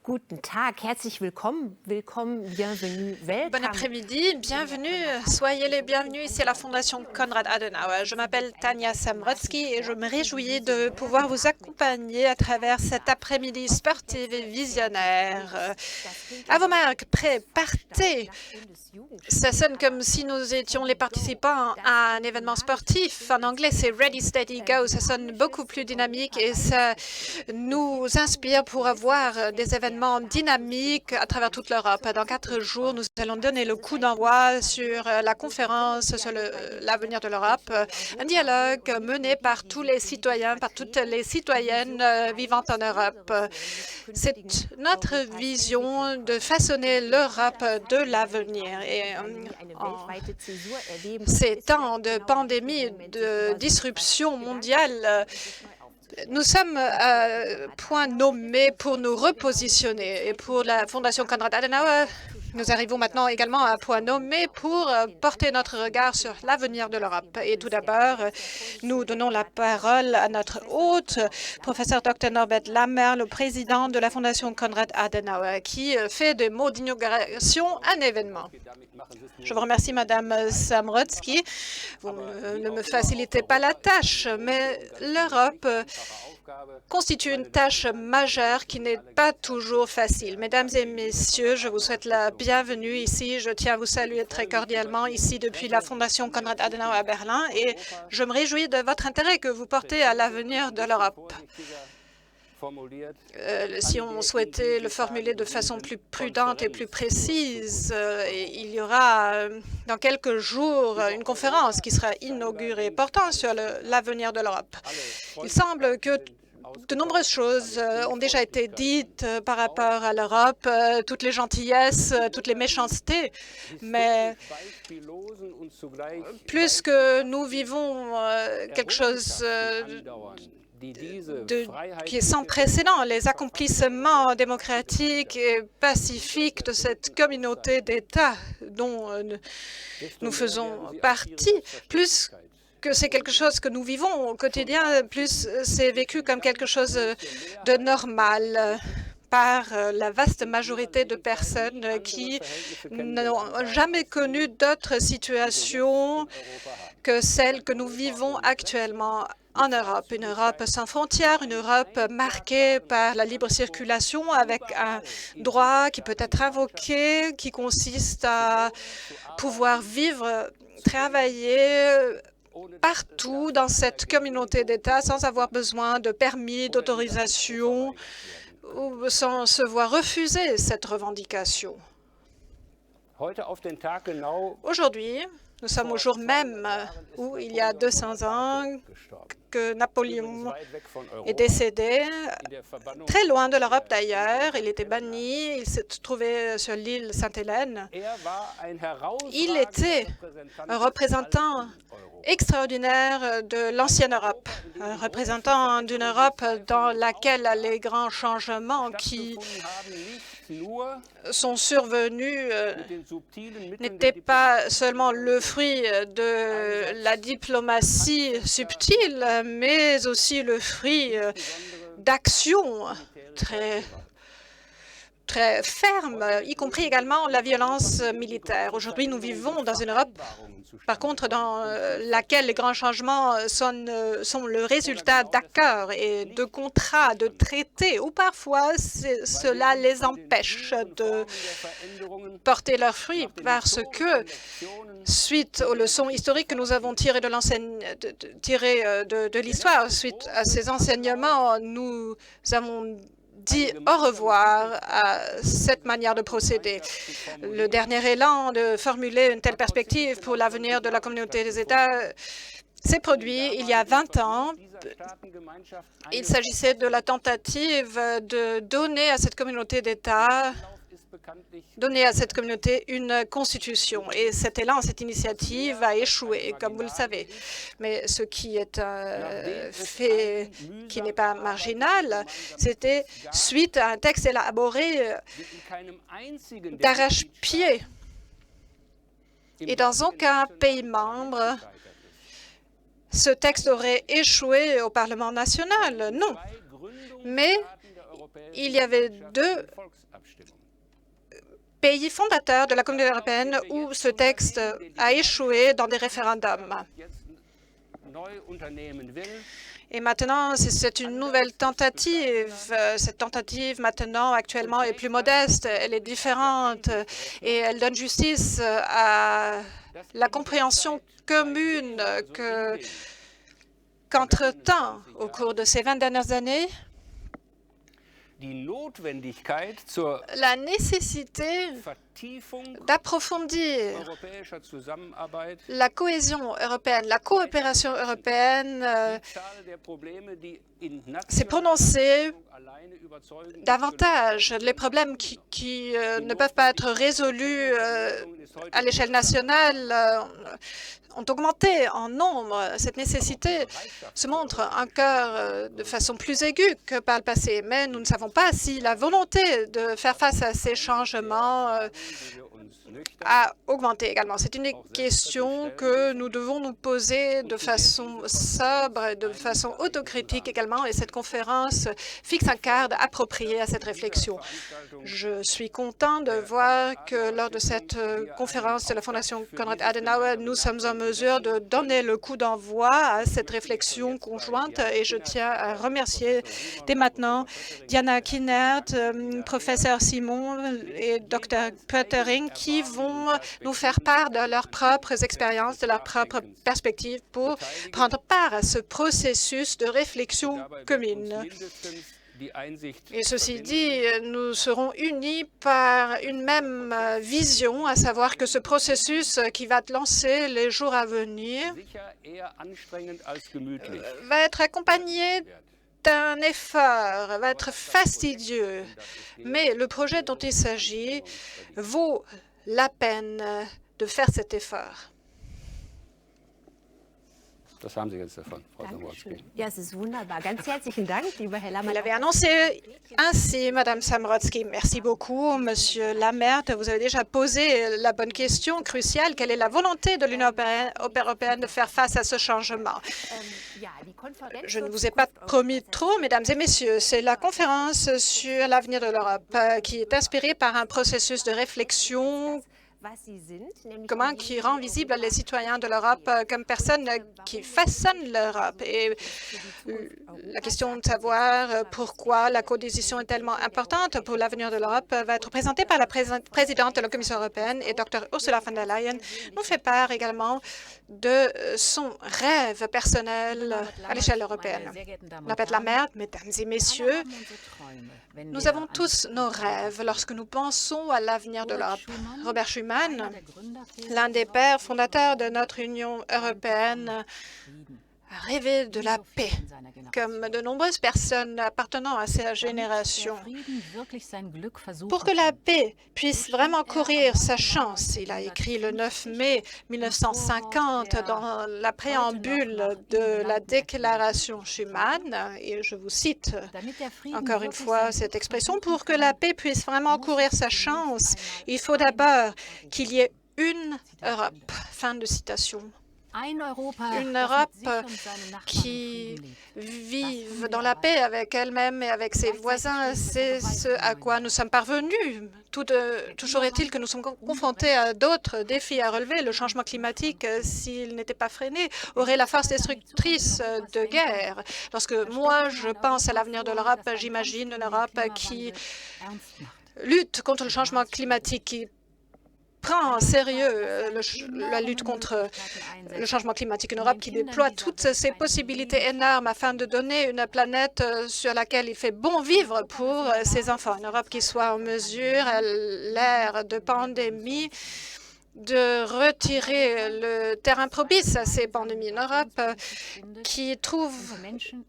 Guten Tag, herzlich willkommen, bienvenue, Bon welcome. après-midi, bienvenue, soyez les bienvenus ici à la Fondation Konrad Adenauer. Je m'appelle Tania Samrotsky et je me réjouis de pouvoir vous accompagner à travers cet après-midi sportif et visionnaire. À vos marques, prêts, partez! Ça sonne comme si nous étions les participants à un événement sportif. En anglais, c'est Ready, Steady, Go. Ça sonne beaucoup plus dynamique et ça nous inspire pour avoir des événements dynamiques à travers toute l'Europe. Dans 4 jours, nous allons donner le coup d'envoi sur la conférence sur l'avenir de l'Europe, un dialogue mené par tous les citoyens, par toutes les citoyennes vivant en Europe. C'est notre vision de façonner l'Europe de l'avenir. Et en ces temps de pandémie, de disruption mondiale, nous sommes à point nommé pour nous repositionner. Et pour la Fondation Konrad Adenauer, nous arrivons maintenant également à un point nommé pour porter notre regard sur l'avenir de l'Europe. Et tout d'abord, nous donnons la parole à notre hôte, professeur Dr Norbert Lammert, le président de la Fondation Konrad Adenauer, qui fait des mots d'inauguration un événement. Je vous remercie, Madame Samrotsky. Vous ne me facilitez pas la tâche, mais l'Europe constitue une tâche majeure qui n'est pas toujours facile. Mesdames et messieurs, je vous souhaite la bienvenue ici. Je tiens à vous saluer très cordialement ici depuis la Fondation Konrad Adenauer à Berlin et je me réjouis de votre intérêt que vous portez à l'avenir de l'Europe. Si on souhaitait le formuler de façon plus prudente et plus précise, il y aura dans quelques jours une conférence qui sera inaugurée portant sur l'avenir de l'Europe. Il semble que de nombreuses choses ont déjà été dites par rapport à l'Europe, toutes les gentillesses, toutes les méchancetés, mais plus que nous vivons quelque chose qui est sans précédent, les accomplissements démocratiques et pacifiques de cette communauté d'États dont nous faisons partie, plus que c'est quelque chose que nous vivons au quotidien, plus c'est vécu comme quelque chose de normal par la vaste majorité de personnes qui n'ont jamais connu d'autres situations que celles que nous vivons actuellement en Europe. Une Europe sans frontières, une Europe marquée par la libre circulation avec un droit qui peut être invoqué, qui consiste à pouvoir vivre, travailler partout dans cette communauté d'États sans avoir besoin de permis, d'autorisation ou sans se voir refuser cette revendication. Aujourd'hui, nous sommes au jour même où, il y a 200 ans, que Napoléon est décédé, très loin de l'Europe d'ailleurs. Il était banni, il se trouvait sur l'île Sainte-Hélène. Il était un représentant extraordinaire de l'ancienne Europe, un représentant d'une Europe dans laquelle les grands changements qui sont survenus n'étaient pas seulement le fruit de la diplomatie subtile, mais aussi le fruit d'actions très ferme, y compris également la violence militaire. Aujourd'hui, nous vivons dans une Europe, par contre, dans laquelle les grands changements sont le résultat d'accords et de contrats, de traités, ou parfois cela les empêche de porter leurs fruits parce que, suite aux leçons historiques que nous avons tirées de l'histoire, suite à ces enseignements, nous avons dit au revoir à cette manière de procéder. Le dernier élan de formuler une telle perspective pour l'avenir de la communauté des États s'est produit il y a 20 ans. Il s'agissait de la tentative de donner à cette communauté d'États une constitution. Et cet élan, cette initiative a échoué, comme vous le savez. Mais ce qui est un fait qui n'est pas marginal, c'était suite à un texte élaboré d'arrache-pied. Et dans aucun pays membre, ce texte aurait échoué au Parlement national. Non. Mais il y avait 2 pays fondateurs de la Communauté européenne où ce texte a échoué dans des référendums. Et maintenant, c'est une nouvelle tentative. Cette tentative, maintenant, actuellement, est plus modeste, elle est différente et elle donne justice à la compréhension commune qu'entre-temps, au cours de ces 20 dernières années, la nécessité d'approfondir la cohésion européenne, la coopération européenne s'est prononcée davantage. Les problèmes qui ne peuvent pas être résolus à l'échelle nationale ont augmenté en nombre. Cette nécessité se montre encore de façon plus aiguë que par le passé, mais nous ne savons pas si la volonté de faire face à ces changements a augmenté également. C'est une question que nous devons nous poser de façon sobre, de façon autocritique également, et cette conférence fixe un cadre approprié à cette réflexion. Je suis content de voir que lors de cette conférence de la Fondation Konrad Adenauer, nous sommes en mesure de donner le coup d'envoi à cette réflexion conjointe, et je tiens à remercier dès maintenant Diana Kinnert, professeur Simon et Dr. Pöttering qui vont nous faire part de leurs propres expériences, de leurs propres perspectives pour prendre part à ce processus de réflexion commune. Et ceci dit, nous serons unis par une même vision, à savoir que ce processus qui va être lancé les jours à venir va être accompagné d'un effort, va être fastidieux. Mais le projet dont il s'agit vaut la peine de faire cet effort. Das haben Sie jetzt davon, Frau Samrotzki. Ja, es ist wunderbar. Ganz herzlichen Dank, lieber Herr Lammert. Il avait annoncé ainsi, Madame Samrotzki. Merci beaucoup, Monsieur Lammert. Vous avez déjà posé la bonne question cruciale. Quelle est la volonté de l'Union européenne de faire face à ce changement? Je ne vous ai pas promis trop, mesdames et messieurs. C'est la conférence sur l'avenir de l'Europe qui est inspirée par un processus de réflexion commun qui rend visible les citoyens de l'Europe comme personnes qui façonnent l'Europe. Et la question de savoir pourquoi la codécision est tellement importante pour l'avenir de l'Europe va être présentée par la présidente de la Commission européenne, et Dr. Ursula von der Leyen nous fait part également de son rêve personnel à l'échelle européenne. Madame Lammert, mesdames et messieurs, nous avons tous nos rêves lorsque nous pensons à l'avenir de l'Europe. Robert Schuman, l'un des pères fondateurs de notre Union européenne, a rêvé de la paix, comme de nombreuses personnes appartenant à sa génération. Pour que la paix puisse vraiment courir sa chance, il a écrit le 9 mai 1950 dans la préambule de la déclaration Schuman, et je vous cite encore une fois cette expression, « Pour que la paix puisse vraiment courir sa chance, il faut d'abord qu'il y ait une Europe. » Fin de citation. Une Europe qui vive dans la paix avec elle-même et avec ses voisins, c'est ce à quoi nous sommes parvenus. Toujours est-il que nous sommes confrontés à d'autres défis à relever. Le changement climatique, s'il n'était pas freiné, aurait la force destructrice de guerre. Lorsque moi, je pense à l'avenir de l'Europe, j'imagine une Europe qui lutte contre le changement climatique, qui prend en sérieux la lutte contre le changement climatique, une Europe qui déploie toutes ses possibilités énormes afin de donner une planète sur laquelle il fait bon vivre pour ses enfants, une Europe qui soit en mesure, à l'ère de pandémie, de retirer le terrain propice à ces pandémies. Une Europe qui trouve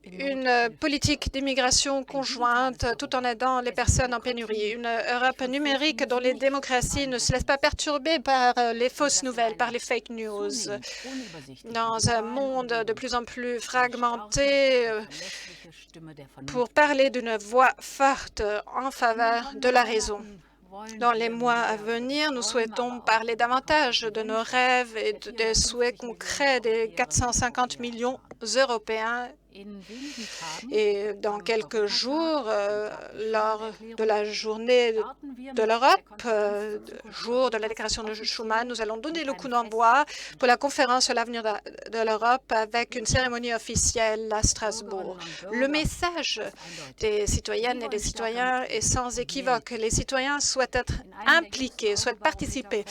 une politique d'immigration conjointe tout en aidant les personnes en pénurie. Une Europe numérique dont les démocraties ne se laissent pas perturber par les fausses nouvelles, par les fake news. Dans un monde de plus en plus fragmenté, pour parler d'une voix forte en faveur de la raison. Dans les mois à venir, nous souhaitons parler davantage de nos rêves et des souhaits concrets des 450 millions d'Européens Et dans quelques jours, lors de la journée de l'Europe, jour de la déclaration de Schuman, nous allons donner le coup d'envoi pour la conférence sur l'avenir de l'Europe avec une cérémonie officielle à Strasbourg. Le message des citoyennes et des citoyens est sans équivoque. Les citoyens souhaitent être impliqués, souhaitent participer.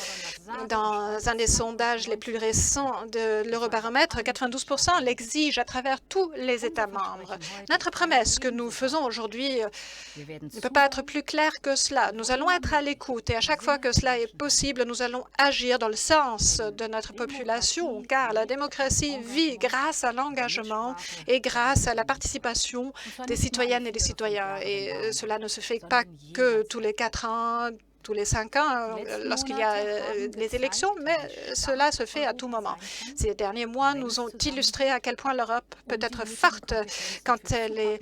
Dans un des sondages les plus récents de l'Eurobaromètre, 92% l'exigent à travers tous les États membres. Notre promesse que nous faisons aujourd'hui ne peut pas être plus claire que cela. Nous allons être à l'écoute et à chaque fois que cela est possible, nous allons agir dans le sens de notre population, car la démocratie vit grâce à l'engagement et grâce à la participation des citoyennes et des citoyens. Et cela ne se fait pas que tous les 4 ans, tous les 5 ans, lorsqu'il y a les élections, mais cela se fait à tout moment. Ces derniers mois nous ont illustré à quel point l'Europe peut être forte quand elle est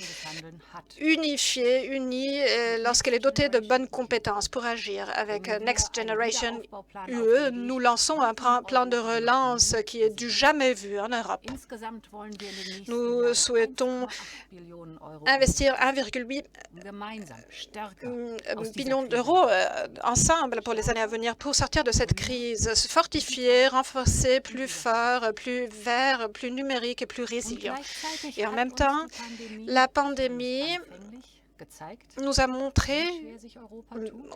unifiée, unie, lorsqu'elle est dotée de bonnes compétences pour agir. Avec Next Generation UE, nous lançons un plan de relance qui est du jamais vu en Europe. Nous souhaitons investir 1,8 billion d'euros ensemble pour les années à venir pour sortir de cette crise, se fortifier, renforcer, plus fort, plus vert, plus numérique et plus résilient. Et en même temps, la pandémie nous a montré,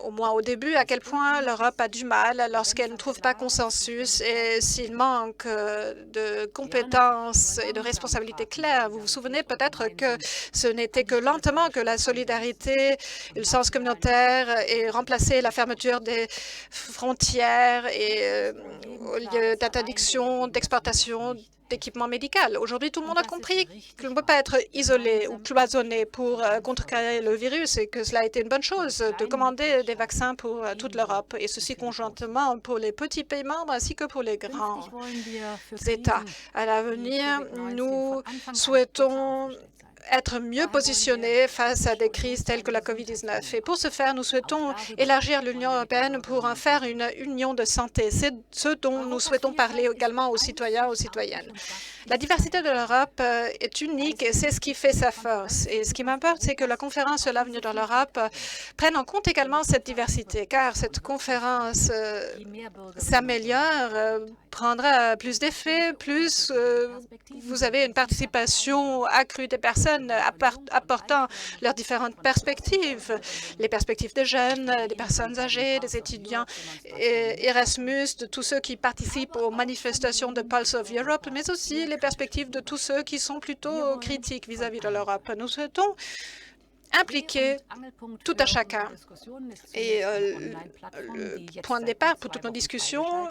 au moins au début, à quel point l'Europe a du mal lorsqu'elle ne trouve pas consensus et s'il manque de compétences et de responsabilités claires. Vous vous souvenez peut-être que ce n'était que lentement que la solidarité et le sens communautaire aient remplacé la fermeture des frontières et au lieu d'interdiction d'exportation d'équipement médical. Aujourd'hui, tout le monde a compris qu'on ne peut pas être isolé ou cloisonné pour contrecarrer le virus et que cela a été une bonne chose de commander des vaccins pour toute l'Europe, et ceci conjointement pour les petits pays membres ainsi que pour les grands États. À l'avenir, nous souhaitons être mieux positionnés face à des crises telles que la COVID-19. Et pour ce faire, nous souhaitons élargir l'Union européenne pour en faire une union de santé. C'est ce dont nous souhaitons parler également aux citoyens, aux citoyennes. La diversité de l'Europe est unique et c'est ce qui fait sa force. Et ce qui m'importe, c'est que la conférence sur l'avenir de l'Europe prenne en compte également cette diversité, car cette conférence s'améliore, prendra plus d'effet, plus vous avez une participation accrue des personnes apportant leurs différentes perspectives, les perspectives des jeunes, des personnes âgées, des étudiants, Erasmus, de tous ceux qui participent aux manifestations de Pulse of Europe, mais aussi les perspectives de tous ceux qui sont plutôt critiques vis-à-vis de l'Europe. Nous souhaitons impliquer tout à chacun. Et le point de départ pour toutes nos discussions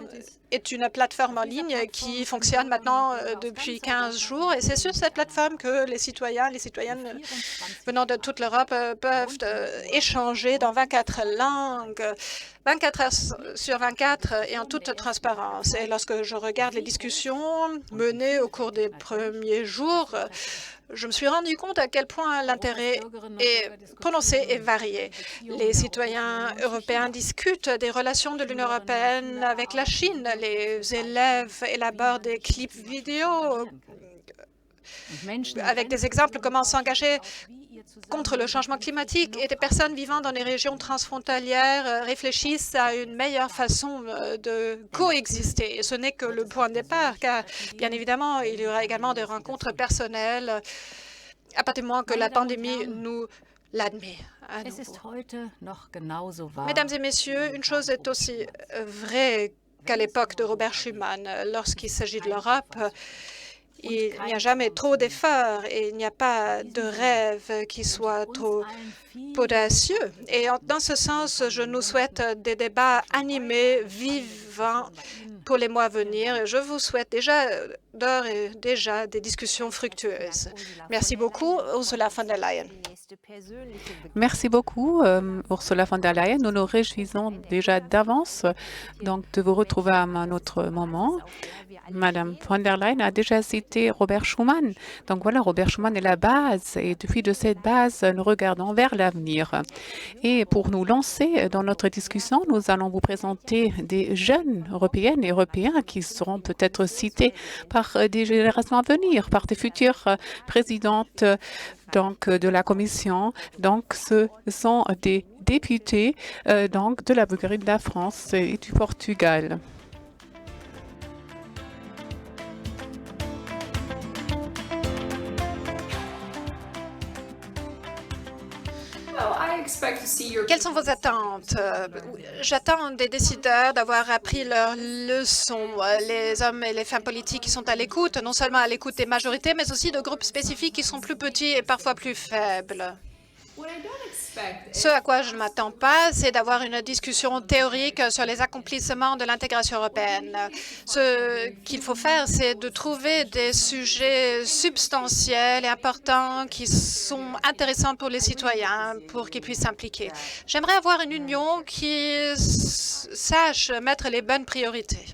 est une plateforme en ligne qui fonctionne maintenant depuis 15 jours. Et c'est sur cette plateforme que les citoyens, les citoyennes venant de toute l'Europe peuvent échanger dans 24 langues, 24 heures sur 24 et en toute transparence. Et lorsque je regarde les discussions menées au cours des premiers jours, je me suis rendu compte à quel point l'intérêt est prononcé et varié. Les citoyens européens discutent des relations de l'Union européenne avec la Chine. Les élèves élaborent des clips vidéo avec des exemples comment s'engager contre le changement climatique, et des personnes vivant dans les régions transfrontalières réfléchissent à une meilleure façon de coexister. Et ce n'est que le point de départ, car bien évidemment, il y aura également des rencontres personnelles à partir du moment que la pandémie nous l'admet. Mesdames et messieurs, une chose est aussi vraie qu'à l'époque de Robert Schuman. Lorsqu'il s'agit de l'Europe, il n'y a jamais trop d'efforts et il n'y a pas de rêve qui soit trop audacieux. Et dans ce sens, je nous souhaite des débats animés, vivants pour les mois à venir. Je vous souhaite d'ores et déjà des discussions fructueuses. Merci beaucoup, Ursula von der Leyen. Merci beaucoup, Ursula von der Leyen. Nous nous réjouissons déjà d'avance donc de vous retrouver à un autre moment. Madame von der Leyen a déjà cité Robert Schuman. Donc voilà, Robert Schuman est la base et depuis de cette base, nous regardons vers l'avenir. Et pour nous lancer dans notre discussion, nous allons vous présenter des jeunes européennes et européens qui seront peut-être cités par des générations à venir, par des futures présidentes donc de la Commission. Donc ce sont des députés donc de la Bulgarie, de la France et du Portugal. Quelles sont vos attentes? J'attends des décideurs d'avoir appris leurs leçons. Les hommes et les femmes politiques qui sont à l'écoute, non seulement à l'écoute des majorités, mais aussi de groupes spécifiques qui sont plus petits et parfois plus faibles. Ce à quoi je ne m'attends pas, c'est d'avoir une discussion théorique sur les accomplissements de l'intégration européenne. Ce qu'il faut faire, c'est de trouver des sujets substantiels et importants qui sont intéressants pour les citoyens, pour qu'ils puissent s'impliquer. J'aimerais avoir une union qui sache mettre les bonnes priorités,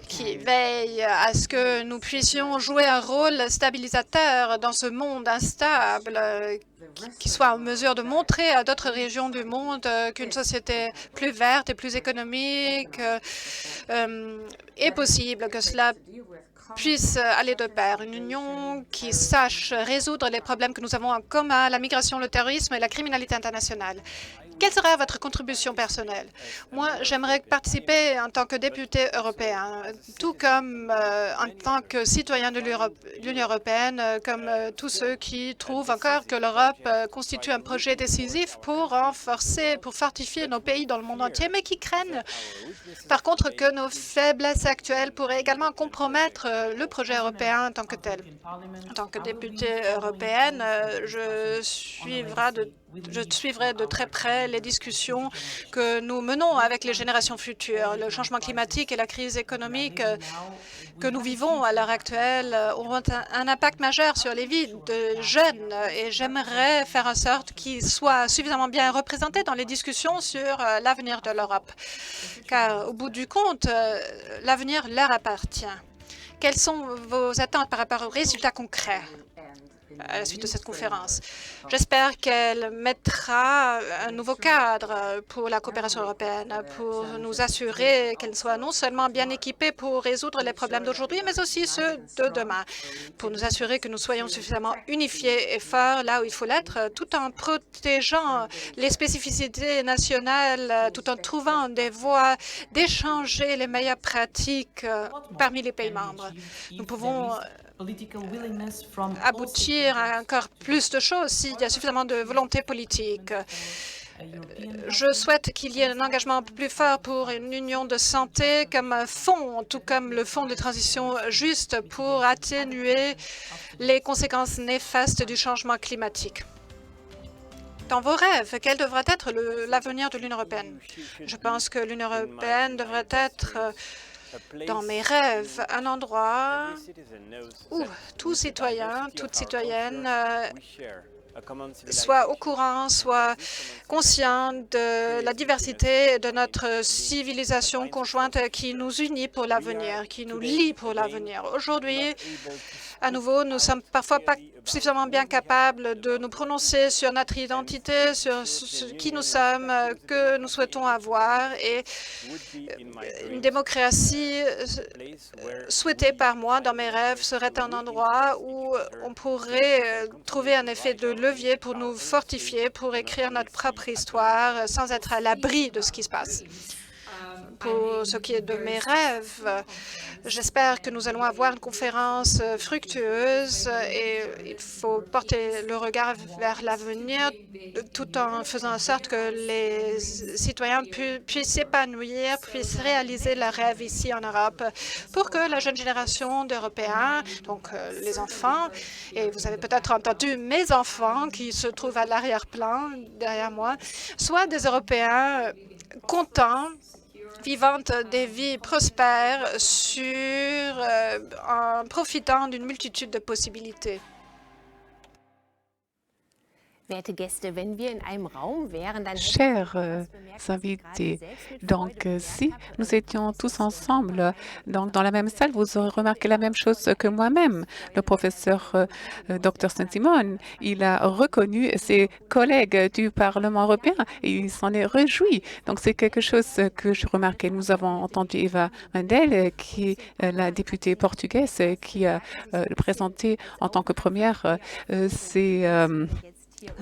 qui veille à ce que nous puissions jouer un rôle stabilisateur dans ce monde instable, qui soit en mesure de montrer à d'autres régions du monde qu'une société plus verte et plus économique est possible, que cela puisse aller de pair. Une union qui sache résoudre les problèmes que nous avons en commun, la migration, le terrorisme et la criminalité internationale. Quelle sera votre contribution personnelle? Moi, j'aimerais participer en tant que député européen, tout comme en tant que citoyen de l'Union européenne, comme tous ceux qui trouvent encore que l'Europe constitue un projet décisif pour renforcer, pour fortifier nos pays dans le monde entier, mais qui craignent par contre que nos faiblesses actuelles pourraient également compromettre le projet européen en tant que tel. En tant que députée européenne, je suivrai de très près les discussions que nous menons avec les générations futures. Le changement climatique et la crise économique que nous vivons à l'heure actuelle auront un impact majeur sur les vies de jeunes et j'aimerais faire en sorte qu'ils soient suffisamment bien représentés dans les discussions sur l'avenir de l'Europe. Car au bout du compte, l'avenir leur appartient. Quelles sont vos attentes par rapport aux résultats concrets à la suite de cette conférence? J'espère qu'elle mettra un nouveau cadre pour la coopération européenne, pour nous assurer qu'elle soit non seulement bien équipée pour résoudre les problèmes d'aujourd'hui, mais aussi ceux de demain, pour nous assurer que nous soyons suffisamment unifiés et forts là où il faut l'être, tout en protégeant les spécificités nationales, tout en trouvant des voies d'échanger les meilleures pratiques parmi les pays membres. Nous pouvons aboutir à encore plus de choses s'il y a suffisamment de volonté politique. Je souhaite qu'il y ait un engagement plus fort pour une union de santé comme un fonds, tout comme le fonds de transition juste pour atténuer les conséquences néfastes du changement climatique. Dans vos rêves, quel devrait être l'avenir de l'Union européenne? Je pense que l'Union européenne devrait être dans mes rêves, un endroit où tout citoyen, toute citoyenne soit au courant, soit conscient de la diversité de notre civilisation conjointe qui nous unit pour l'avenir, qui nous lie pour l'avenir. Aujourd'hui, à nouveau, nous ne sommes parfois pas suffisamment bien capables de nous prononcer sur notre identité, sur qui nous sommes, que nous souhaitons avoir. Et une démocratie souhaitée par moi dans mes rêves serait un endroit où on pourrait trouver un effet de levier pour nous fortifier, pour écrire notre propre histoire sans être à l'abri de ce qui se passe. Pour ce qui est de mes rêves, j'espère que nous allons avoir une conférence fructueuse et il faut porter le regard vers l'avenir tout en faisant en sorte que les citoyens puissent s'épanouir, puissent réaliser leurs rêves ici en Europe pour que la jeune génération d'Européens, donc les enfants, et vous avez peut-être entendu mes enfants qui se trouvent à l'arrière-plan derrière moi, soient des Européens contents, vivant des vies prospères en profitant d'une multitude de possibilités. Chers invités, donc si nous étions tous ensemble donc dans la même salle, vous aurez remarqué la même chose que moi-même. Le professeur Dr Saint-Simon, il a reconnu ses collègues du Parlement européen et il s'en est réjoui. Donc c'est quelque chose que je remarquais. Nous avons entendu Eva Mandel, qui est la députée portugaise, qui a présenté en tant que première ses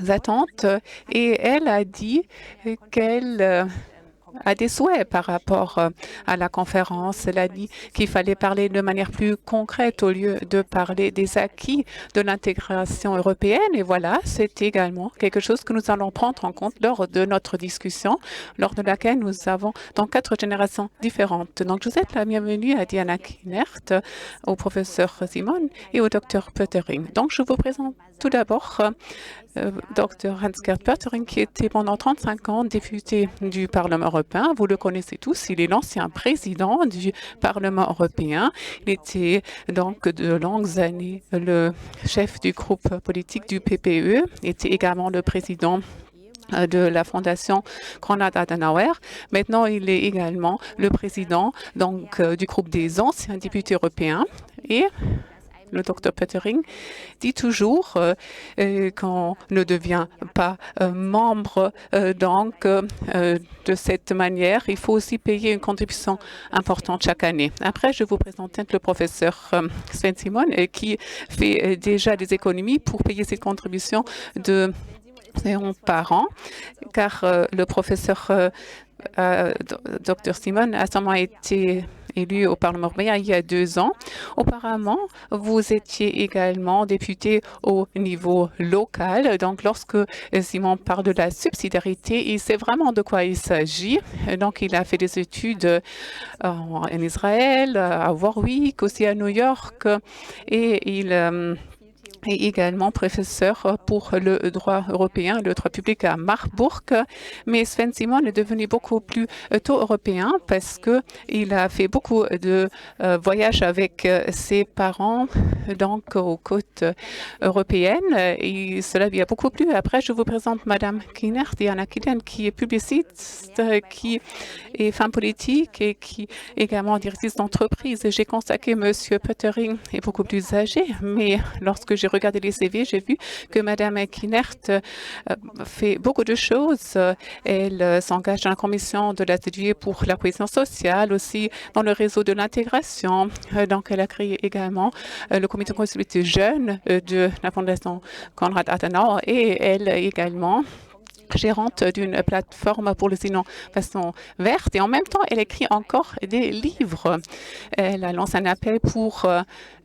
attentes et elle a dit qu'elle a des souhaits par rapport à la conférence. Elle a dit qu'il fallait parler de manière plus concrète au lieu de parler des acquis de l'intégration européenne. Et voilà, c'est également quelque chose que nous allons prendre en compte lors de notre discussion, lors de laquelle nous avons donc 4 générations différentes. Donc, je souhaite la bienvenue à Diana Kinert, au professeur Simon et au docteur Pöttering. Donc, je vous présente tout d'abord Dr Hans-Gert Pöttering, qui était pendant 35 ans député du Parlement européen. Vous le connaissez tous, il est l'ancien président du Parlement européen. Il était donc de longues années le chef du groupe politique du PPE, était également le président de la Fondation Konrad Adenauer. Maintenant, il est également le président donc, du groupe des anciens députés européens et le Dr Pöttering dit toujours qu'on ne devient pas membre de cette manière. Il faut aussi payer une contribution importante chaque année. Après, je vous présente le professeur Sven Simon qui fait déjà des économies pour payer cette contribution de par an, car le professeur Dr Simon a seulement été élu au Parlement européen il y a 2 ans. Auparavant, vous étiez également député au niveau local. Donc, lorsque Simon parle de la subsidiarité, il sait vraiment de quoi il s'agit. Donc, il a fait des études en Israël, à Warwick, aussi à New York, et il est également professeur pour le droit européen, le droit public à Marburg. Mais Sven Simon est devenu beaucoup plus tôt européen parce qu'il a fait beaucoup de voyages avec ses parents donc aux côtes européennes et cela lui a beaucoup plu. Après, je vous présente Madame Kinert, Diana Kinert, qui est publiciste, qui est femme politique et qui est également directrice d'entreprise. J'ai constaté que Monsieur Pöttering est beaucoup plus âgé, mais lorsque j'ai regardé les CV, j'ai vu que Madame Kinert fait beaucoup de choses. Elle s'engage dans la commission de l'atelier pour la cohésion sociale, aussi dans le réseau de l'intégration. Donc, elle a créé également le comité de consultation jeune de la Fondation Konrad Adenauer et elle également gérante d'une plateforme pour les innovations vertes et en même temps, elle écrit encore des livres. Elle a lancé un appel pour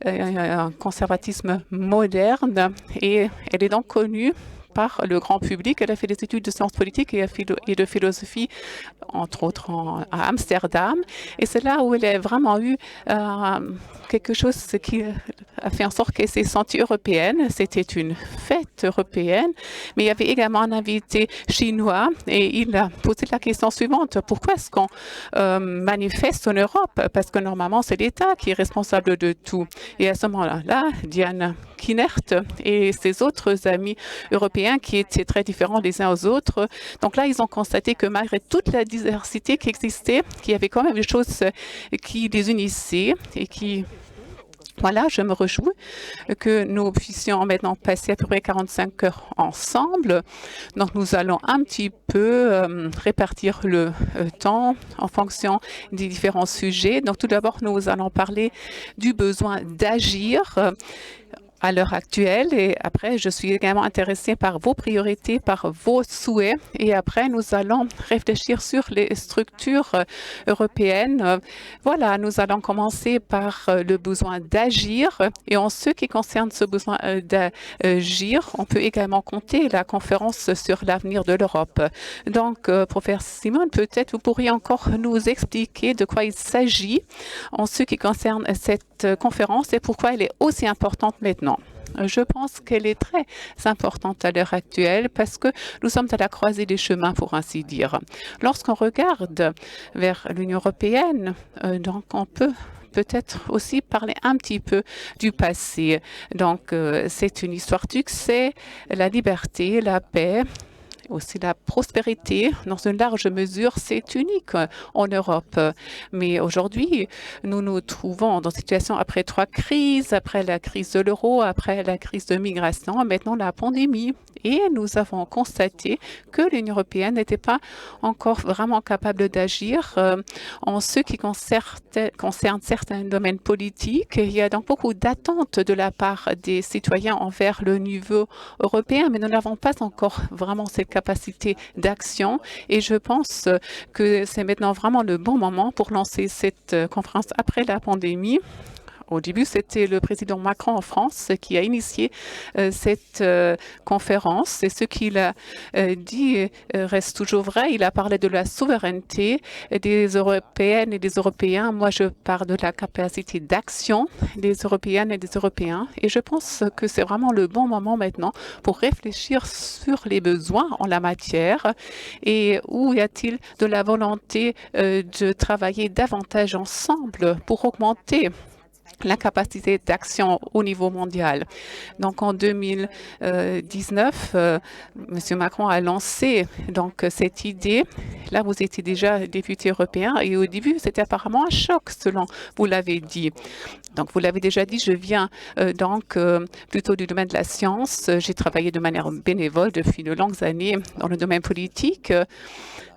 un conservatisme moderne et elle est donc connue par le grand public. Elle a fait des études de sciences politiques et de philosophie, entre autres à Amsterdam. Et c'est là où elle a vraiment eu quelque chose qui a fait en sorte qu'elle s'est sentie européenne. C'était une fête européenne, mais il y avait également un invité chinois et il a posé la question suivante. Pourquoi est-ce qu'on manifeste en Europe? Parce que normalement, c'est l'État qui est responsable de tout. Et à ce moment-là, Diana Kinert et ses autres amis européens qui étaient très différents les uns aux autres. Donc là, ils ont constaté que malgré toute la diversité qui existait, qu'il y avait quand même des choses qui les unissaient et qui... Voilà, je me réjouis que nous puissions maintenant passer à peu près 45 heures ensemble. Donc, nous allons un petit peu répartir le temps en fonction des différents sujets. Donc, tout d'abord, nous allons parler du besoin d'agir à l'heure actuelle et après, je suis également intéressée par vos priorités, par vos souhaits et après, nous allons réfléchir sur les structures européennes. Voilà, nous allons commencer par le besoin d'agir et en ce qui concerne ce besoin d'agir, on peut également compter la conférence sur l'avenir de l'Europe. Donc, professeur Simon, peut-être vous pourriez encore nous expliquer de quoi il s'agit en ce qui concerne cette conférence et pourquoi elle est aussi importante maintenant. Je pense qu'elle est très importante à l'heure actuelle parce que nous sommes à la croisée des chemins, pour ainsi dire. Lorsqu'on regarde vers l'Union européenne, donc on peut peut-être aussi parler un petit peu du passé. Donc, c'est une histoire de succès, la liberté, la paix, aussi la prospérité, dans une large mesure, c'est unique en Europe. Mais aujourd'hui, nous nous trouvons dans une situation après 3 crises, après la crise de l'euro, après la crise de migration, maintenant la pandémie. Et nous avons constaté que l'Union européenne n'était pas encore vraiment capable d'agir en ce qui concerne certains domaines politiques. Il y a donc beaucoup d'attentes de la part des citoyens envers le niveau européen, mais nous n'avons pas encore vraiment cette capacité d'action. Et je pense que c'est maintenant vraiment le bon moment pour lancer cette conférence après la pandémie. Au début, c'était le président Macron en France qui a initié cette conférence. Et ce qu'il a dit reste toujours vrai. Il a parlé de la souveraineté des Européennes et des Européens. Moi, je parle de la capacité d'action des Européennes et des Européens. Et je pense que c'est vraiment le bon moment maintenant pour réfléchir sur les besoins en la matière et où y a-t-il de la volonté de travailler davantage ensemble pour augmenter la capacité d'action au niveau mondial. Donc en 2019, M. Macron a lancé donc cette idée. Là, vous étiez déjà député européen et au début, c'était apparemment un choc, selon vous l'avez dit. Donc, vous l'avez déjà dit, je viens plutôt du domaine de la science. J'ai travaillé de manière bénévole depuis de longues années dans le domaine politique.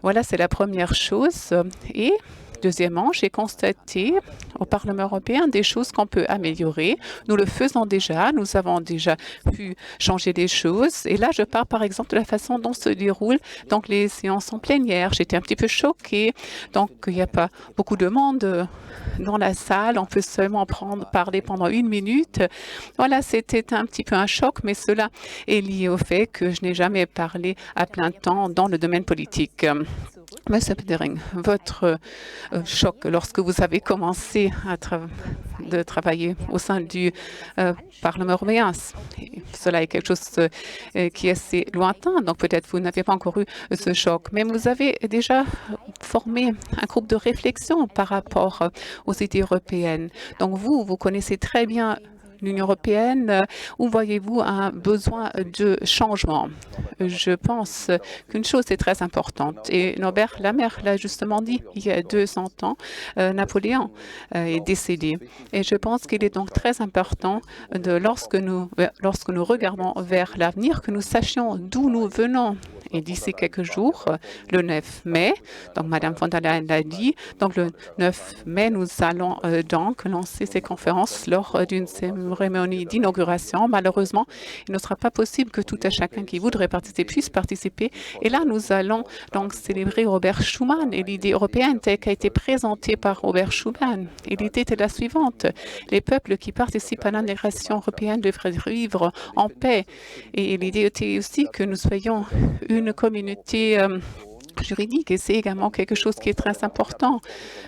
Voilà, c'est la première chose. Et deuxièmement, j'ai constaté au Parlement européen des choses qu'on peut améliorer. Nous le faisons déjà, nous avons déjà pu changer des choses. Et là, je parle par exemple de la façon dont se déroulent donc, les séances en plénière. J'étais un petit peu choquée. Donc, il n'y a pas beaucoup de monde dans la salle. On peut seulement parler pendant 1 minute. Voilà, c'était un petit peu un choc, mais cela est lié au fait que je n'ai jamais parlé à plein temps dans le domaine politique. Monsieur Pöttering, votre choc lorsque vous avez commencé à travailler au sein du Parlement européen, cela est quelque chose qui est assez lointain, donc peut-être vous n'avez pas encore eu ce choc, mais vous avez déjà formé un groupe de réflexion par rapport aux idées européennes. Donc vous connaissez très bien l'Union européenne, où voyez-vous un besoin de changement? Je pense qu'une chose est très importante, et Norbert Lammers l'a justement dit il y a 200 ans, Napoléon est décédé. Et je pense qu'il est donc très important, lorsque nous regardons vers l'avenir, que nous sachions d'où nous venons. Et d'ici quelques jours, le 9 mai, donc Mme von der Leyen l'a dit, donc le 9 mai, nous allons donc lancer ces conférences lors d'une cérémonie d'inauguration. Malheureusement, il ne sera pas possible que tout à chacun qui voudrait participer puisse participer. Et là, nous allons donc célébrer Robert Schuman et l'idée européenne telle qu'a été présentée par Robert Schuman. Et l'idée était la suivante. Les peuples qui participent à l'intégration européenne devraient vivre en paix. Et l'idée était aussi que nous soyons une communauté juridique, et c'est également quelque chose qui est très important.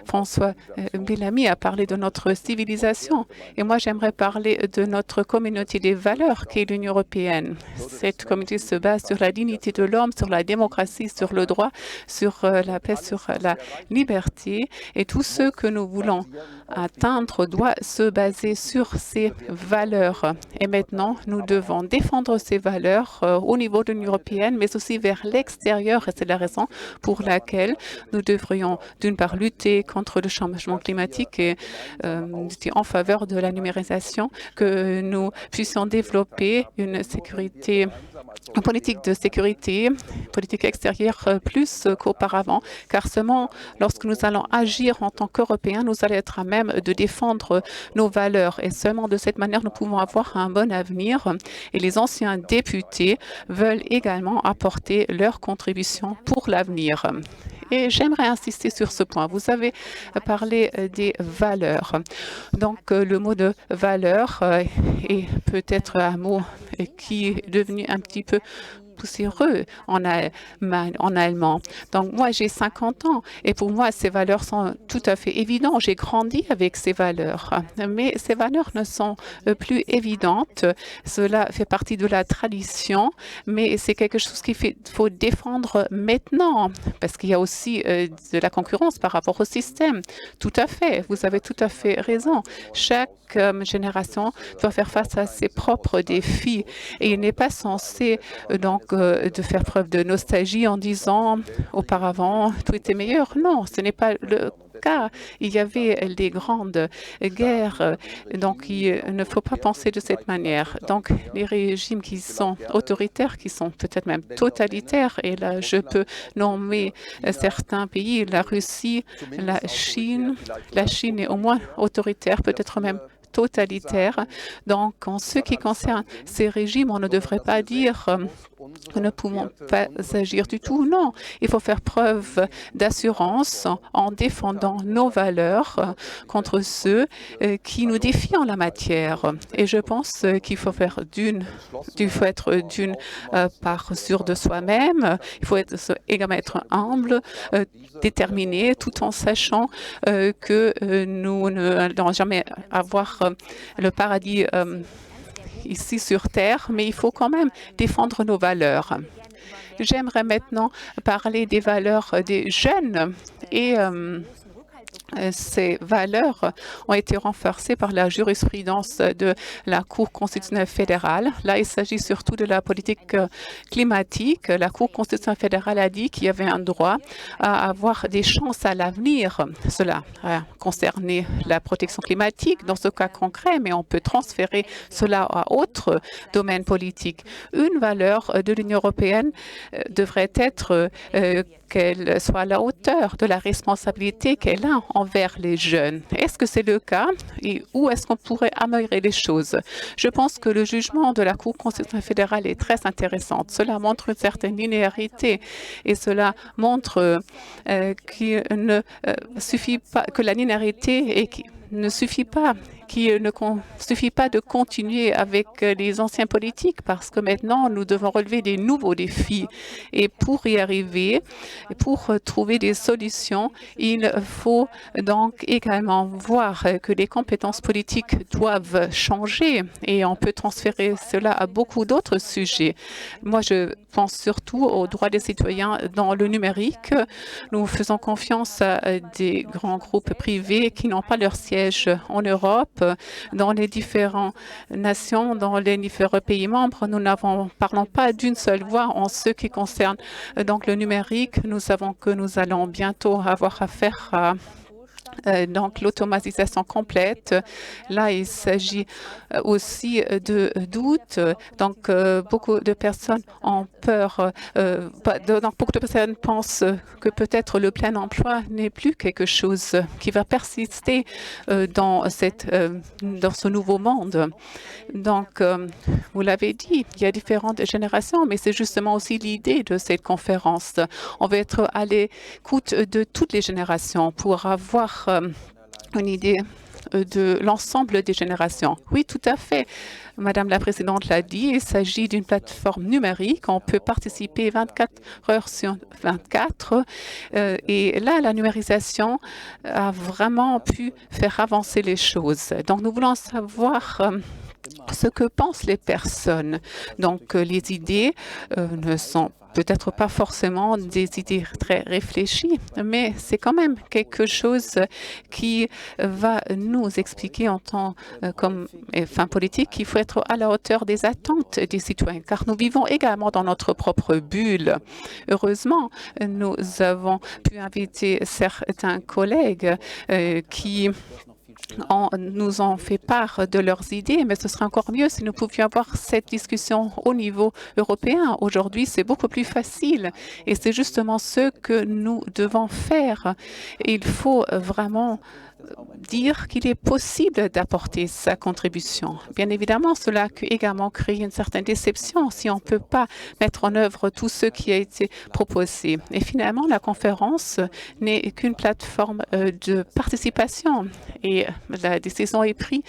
François Bellamy a parlé de notre civilisation, et moi j'aimerais parler de notre communauté des valeurs qu'est l'Union européenne. Cette communauté se base sur la dignité de l'homme, sur la démocratie, sur le droit, sur la paix, sur la liberté, et tout ce que nous voulons atteindre doit se baser sur ces valeurs. Et maintenant, nous devons défendre ces valeurs au niveau de l'Union européenne, mais aussi vers l'extérieur, et c'est la raison pour laquelle nous devrions d'une part lutter contre le changement climatique et en faveur de la numérisation, que nous puissions développer une politique de sécurité, politique extérieure plus qu'auparavant, car seulement lorsque nous allons agir en tant qu'Européens, nous allons être à même de défendre nos valeurs, et seulement de cette manière nous pouvons avoir un bon avenir. Et les anciens députés veulent également apporter leur contribution pour l'avenir. Et j'aimerais insister sur ce point. Vous avez parlé des valeurs. Donc, le mot de valeur est peut-être un mot qui est devenu un petit peu poussiéreux en allemand. Donc moi, j'ai 50 ans et pour moi, ces valeurs sont tout à fait évidentes. J'ai grandi avec ces valeurs, mais ces valeurs ne sont plus évidentes. Cela fait partie de la tradition, mais c'est quelque chose qu'il faut défendre maintenant parce qu'il y a aussi de la concurrence par rapport au système. Tout à fait, vous avez tout à fait raison. Chaque génération doit faire face à ses propres défis et il n'est pas censé de faire preuve de nostalgie en disant auparavant tout était meilleur. Non, ce n'est pas le cas. Il y avait les grandes guerres, donc il ne faut pas penser de cette manière. Donc les régimes qui sont autoritaires, qui sont peut-être même totalitaires, et là je peux nommer certains pays, la Russie, la Chine. La Chine est au moins autoritaire, peut-être même totalitaire. Donc, en ce qui concerne ces régimes, on ne devrait pas dire nous ne pouvons pas agir du tout. Non, il faut faire preuve d'assurance en défendant nos valeurs contre ceux qui nous défient en la matière. Et je pense qu'il faut être d'une part sûr de soi-même. Il faut également être humble, déterminé, tout en sachant que nous n'allons jamais avoir le paradis ici sur Terre, mais il faut quand même défendre nos valeurs. J'aimerais maintenant parler des valeurs des jeunes et ces valeurs ont été renforcées par la jurisprudence de la Cour constitutionnelle fédérale. Là, il s'agit surtout de la politique climatique. La Cour constitutionnelle fédérale a dit qu'il y avait un droit à avoir des chances à l'avenir. Cela a concerné la protection climatique dans ce cas concret, mais on peut transférer cela à autres domaines politiques. Une valeur de l'Union européenne devrait être qu'elle soit à la hauteur de la responsabilité qu'elle a envers les jeunes. Est-ce que c'est le cas et où est-ce qu'on pourrait améliorer les choses? Je pense que le jugement de la Cour constitutionnelle fédérale est très intéressant. Cela montre une certaine linéarité et cela montre qu'il ne suffit pas que la linéarité ne suffit pas de continuer avec les anciens politiques parce que maintenant, nous devons relever des nouveaux défis. Et pour y arriver, pour trouver des solutions, il faut donc également voir que les compétences politiques doivent changer et on peut transférer cela à beaucoup d'autres sujets. Moi, je pense surtout aux droits des citoyens dans le numérique. Nous faisons confiance à des grands groupes privés qui n'ont pas leur siège en Europe. Dans les différentes nations, dans les différents pays membres, nous parlons pas d'une seule voix en ce qui concerne donc le numérique. Nous savons que nous allons bientôt avoir affaire à donc l'automatisation complète. Là, il s'agit aussi de doutes. Donc, beaucoup de personnes ont peur. Donc, beaucoup de personnes pensent que peut-être le plein emploi n'est plus quelque chose qui va persister dans ce nouveau monde. Donc, vous l'avez dit, il y a différentes générations, mais c'est justement aussi l'idée de cette conférence. On va être à l'écoute de toutes les générations pour avoir une idée de l'ensemble des générations. Oui, tout à fait. Madame la Présidente l'a dit, il s'agit d'une plateforme numérique. On peut participer 24 heures sur 24. Et là, la numérisation a vraiment pu faire avancer les choses. Donc, nous voulons savoir ce que pensent les personnes. Donc, les idées ne sont peut-être pas forcément des idées très réfléchies, mais c'est quand même quelque chose qui va nous expliquer en tant comme fin politique qu'il faut être à la hauteur des attentes des citoyens, car nous vivons également dans notre propre bulle. Heureusement, nous avons pu inviter certains collègues qui nous ont fait part de leurs idées, mais ce serait encore mieux si nous pouvions avoir cette discussion au niveau européen. Aujourd'hui, c'est beaucoup plus facile et c'est justement ce que nous devons faire. Il faut vraiment dire qu'il est possible d'apporter sa contribution. Bien évidemment, cela a également créé une certaine déception si on ne peut pas mettre en œuvre tout ce qui a été proposé. Et finalement, la conférence n'est qu'une plateforme de participation et la décision est prise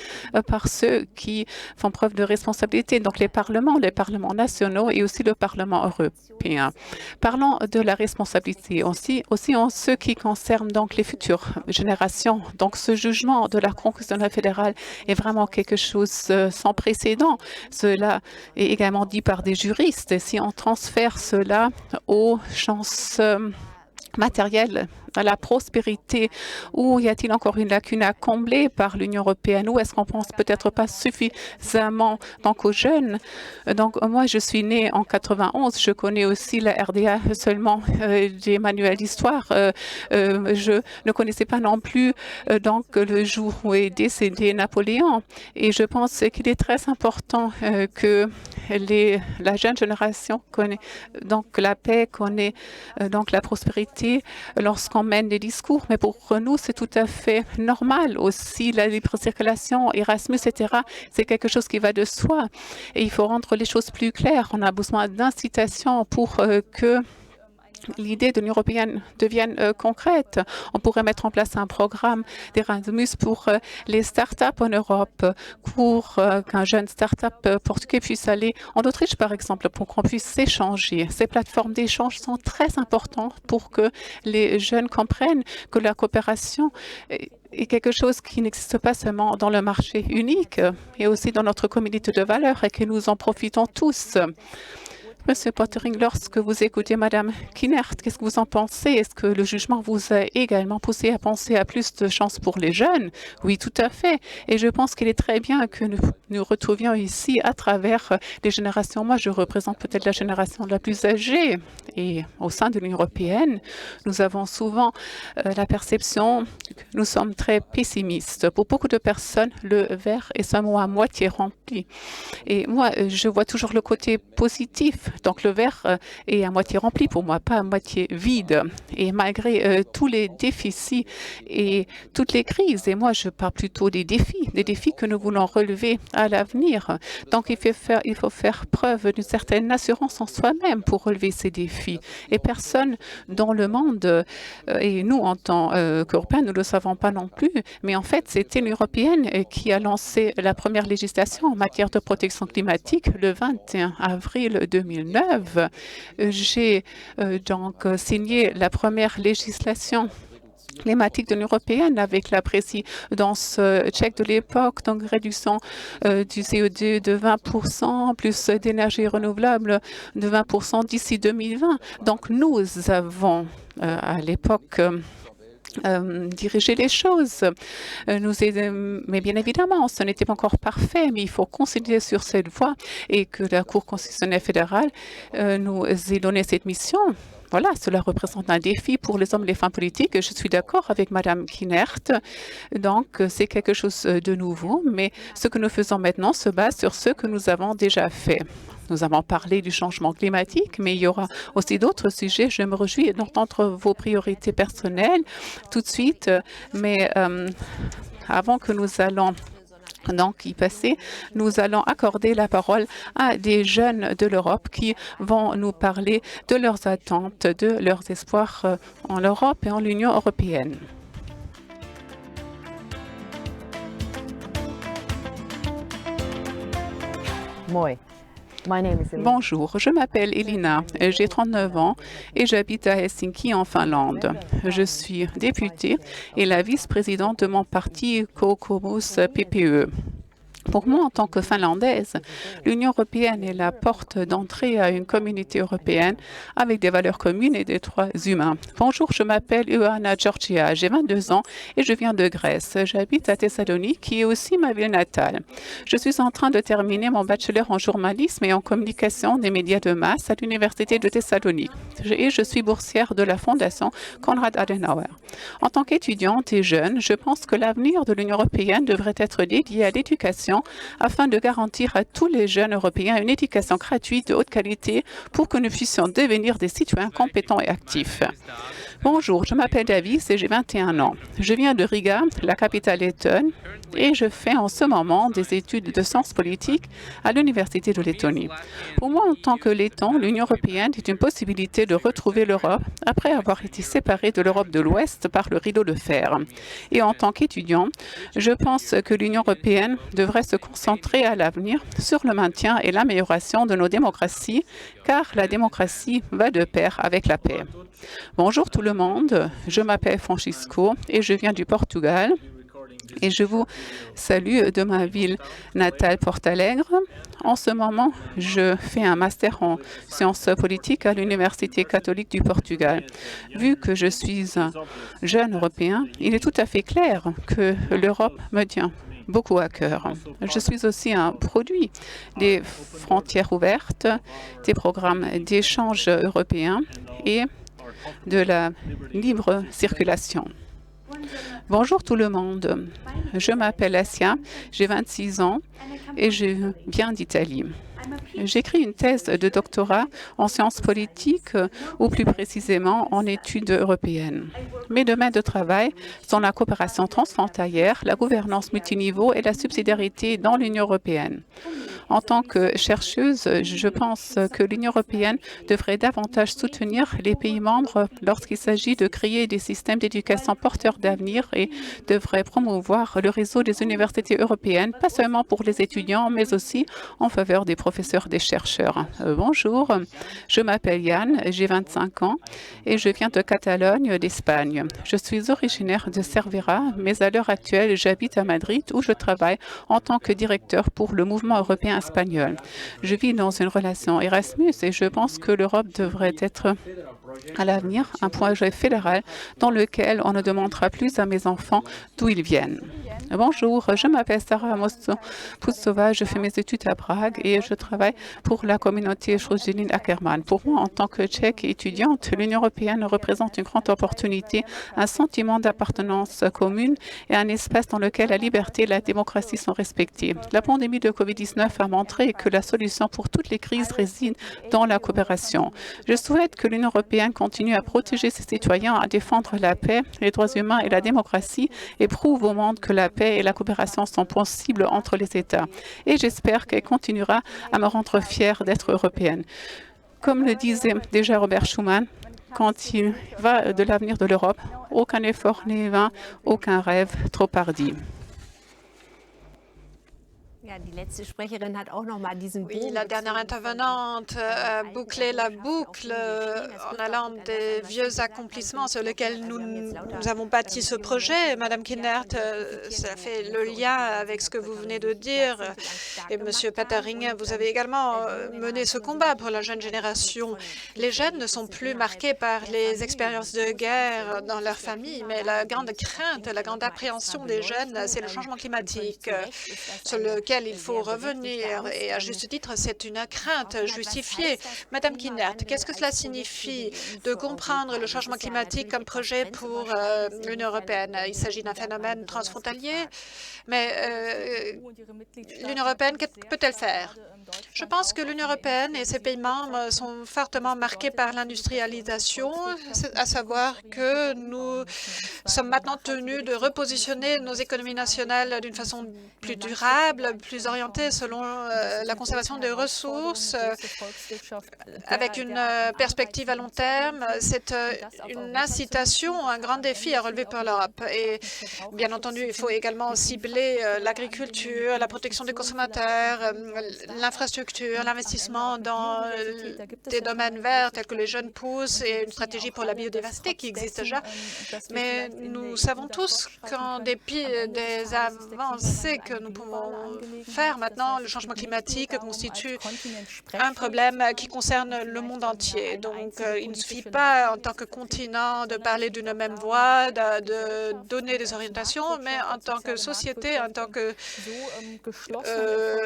par ceux qui font preuve de responsabilité, donc les parlements nationaux et aussi le Parlement européen. Parlons de la responsabilité aussi en ce qui concerne donc les futures générations. Donc ce jugement de la Cour constitutionnelle fédérale est vraiment quelque chose sans précédent. Cela est également dit par des juristes. Si on transfère cela aux chances matérielles, à la prospérité, ou y a-t-il encore une lacune à combler par l'Union européenne, ou est-ce qu'on pense peut-être pas suffisamment donc aux jeunes? Donc moi je suis née en 91, je connais aussi la RDA seulement des manuels d'histoire. Je ne connaissais pas non plus donc le jour où est décédé Napoléon, et je pense qu'il est très important que la jeune génération connaît donc la paix, connaît donc la prospérité lorsqu'on mène des discours. Mais pour nous, c'est tout à fait normal aussi. La libre circulation, Erasmus, etc., c'est quelque chose qui va de soi. Et il faut rendre les choses plus claires. On a besoin d'incitations pour que l'idée de l'Union européenne devienne concrète. On pourrait mettre en place un programme d'Erasmus pour les start-up en Europe, pour qu'un jeune start-up portugais puisse aller en Autriche, par exemple, pour qu'on puisse s'échanger. Ces plateformes d'échange sont très importantes pour que les jeunes comprennent que la coopération est quelque chose qui n'existe pas seulement dans le marché unique, mais aussi dans notre communauté de valeurs et que nous en profitons tous. Monsieur Pottering, lorsque vous écoutez Madame Kinert, qu'est-ce que vous en pensez? Est-ce que le jugement vous a également poussé à penser à plus de chances pour les jeunes? Oui, tout à fait. Et je pense qu'il est très bien que nous retrouvions ici à travers les générations. Moi, je représente peut-être la génération la plus âgée. Et au sein de l'Union européenne, nous avons souvent la perception que nous sommes très pessimistes. Pour beaucoup de personnes, le verre est seulement à moitié rempli. Et moi, je vois toujours le côté positif. Donc le verre est à moitié rempli pour moi, pas à moitié vide. Et malgré tous les déficits et toutes les crises, et moi je parle plutôt des défis que nous voulons relever à l'avenir. Donc il faut faire preuve d'une certaine assurance en soi-même pour relever ces défis. Et personne dans le monde, et nous en tant qu'Européens, nous ne le savons pas non plus, mais en fait c'était l'Union européenne qui a lancé la première législation en matière de protection climatique le 21 avril 2009. J'ai donc signé la première législation climatique de l'Union européenne avec la présidence tchèque de l'époque, donc réduction du CO2 de 20%, plus d'énergie renouvelable de 20% d'ici 2020. Donc nous avons à l'époque diriger les choses. Mais bien évidemment, ce n'était pas encore parfait, mais il faut continuer sur cette voie et que la Cour constitutionnelle fédérale nous ait donné cette mission. Voilà, cela représente un défi pour les hommes et les femmes politiques. Je suis d'accord avec Madame Kinert. Donc, c'est quelque chose de nouveau, mais ce que nous faisons maintenant se base sur ce que nous avons déjà fait. Nous avons parlé du changement climatique, mais il y aura aussi d'autres sujets. Je me réjouis d'entendre vos priorités personnelles tout de suite, mais avant que nous allons donc y passer, nous allons accorder la parole à des jeunes de l'Europe qui vont nous parler de leurs attentes, de leurs espoirs en l'Europe et en l'Union européenne. Bonjour, je m'appelle Elina, j'ai 39 ans et j'habite à Helsinki en Finlande. Je suis députée et la vice-présidente de mon parti Kokoomus PPE. Pour moi, en tant que Finlandaise, l'Union européenne est la porte d'entrée à une communauté européenne avec des valeurs communes et des droits humains. Bonjour, je m'appelle Ioana Georgia, j'ai 22 ans et je viens de Grèce. J'habite à Thessalonique, qui est aussi ma ville natale. Je suis en train de terminer mon bachelor en journalisme et en communication des médias de masse à l'Université de Thessalonique. Et je suis boursière de la Fondation Konrad Adenauer. En tant qu'étudiante et jeune, je pense que l'avenir de l'Union européenne devrait être dédié à l'éducation afin de garantir à tous les jeunes Européens une éducation gratuite de haute qualité pour que nous puissions devenir des citoyens compétents et actifs. Bonjour, je m'appelle Davis et j'ai 21 ans. Je viens de Riga, la capitale lettonne, et je fais en ce moment des études de sciences politiques à l'Université de Lettonie. Pour moi, en tant que Letton, l'Union européenne est une possibilité de retrouver l'Europe après avoir été séparée de l'Europe de l'Ouest par le rideau de fer. Et en tant qu'étudiant, je pense que l'Union européenne devrait se concentrer à l'avenir sur le maintien et l'amélioration de nos démocraties, car la démocratie va de pair avec la paix. Bonjour tout le monde, je m'appelle Francisco et je viens du Portugal. Et je vous salue de ma ville natale, Portalegre. En ce moment, je fais un master en sciences politiques à l'Université catholique du Portugal. Vu que je suis un jeune Européen, il est tout à fait clair que l'Europe me tient beaucoup à cœur. Je suis aussi un produit des frontières ouvertes, des programmes d'échange européens et de la libre circulation. Bonjour tout le monde, je m'appelle Asia, j'ai 26 ans et je viens d'Italie. J'écris une thèse de doctorat en sciences politiques ou plus précisément en études européennes. Mes domaines de travail sont la coopération transfrontalière, la gouvernance multiniveau et la subsidiarité dans l'Union européenne. En tant que chercheuse, je pense que l'Union européenne devrait davantage soutenir les pays membres lorsqu'il s'agit de créer des systèmes d'éducation porteurs d'avenir et devrait promouvoir le réseau des universités européennes, pas seulement pour les étudiants, mais aussi en faveur des professeurs, des chercheurs. Bonjour, je m'appelle Yann, j'ai 25 ans et je viens de Catalogne, d'Espagne. Je suis originaire de Cervera, mais à l'heure actuelle, j'habite à Madrid où je travaille en tant que directeur pour le mouvement européen espagnol. Je vis dans une relation Erasmus et je pense que l'Europe devrait être à l'avenir un projet fédéral dans lequel on ne demandera plus à mes enfants d'où ils viennent. Bonjour, je m'appelle Sarah Pusova, je fais mes études à Prague et je travaille pour la communauté Schroedgelin Ackermann. Pour moi, en tant que Tchèque étudiante, l'Union européenne représente une grande opportunité, un sentiment d'appartenance commune et un espace dans lequel la liberté et la démocratie sont respectées. La pandémie de Covid-19 a montré que la solution pour toutes les crises réside dans la coopération. Je souhaite que l'Union européenne continue à protéger ses citoyens, à défendre la paix, les droits humains et la démocratie et prouve au monde que la paix et la coopération sont possibles entre les États. Et j'espère qu'elle continuera à me rendre fière d'être européenne. Comme le disait déjà Robert Schuman, quand il va de l'avenir de l'Europe, aucun effort n'est vain, aucun rêve trop hardi. Oui, la dernière intervenante a bouclé la boucle en allant des vieux accomplissements sur lesquels nous avons bâti ce projet. Madame Kinert, ça fait le lien avec ce que vous venez de dire. Et Monsieur Pataring, vous avez également mené ce combat pour la jeune génération. Les jeunes ne sont plus marqués par les expériences de guerre dans leur famille, mais la grande crainte, la grande appréhension des jeunes, c'est le changement climatique sur lequel il faut revenir. Et à juste titre, c'est une crainte justifiée. Madame Kinert, qu'est-ce que cela signifie de comprendre le changement climatique comme projet pour l'Union européenne? Il s'agit d'un phénomène transfrontalier, mais l'Union européenne, que peut-elle faire? Je pense que l'Union européenne et ses pays membres sont fortement marqués par l'industrialisation, à savoir que nous sommes maintenant tenus de repositionner nos économies nationales d'une façon plus durable, plus orientée selon la conservation des ressources, avec une perspective à long terme. C'est une incitation, un grand défi à relever pour l'Europe. Et bien entendu, il faut également cibler l'agriculture, la protection des consommateurs, l'infrastructure, l'investissement dans des domaines verts tels que les jeunes pousses et une stratégie pour la biodiversité qui existe déjà. Mais nous savons tous qu'en dépit des avancées que nous pouvons faire maintenant, le changement climatique constitue un problème qui concerne le monde entier. Donc, il ne suffit pas en tant que continent de parler d'une même voix, de donner des orientations, mais en tant que société, en tant que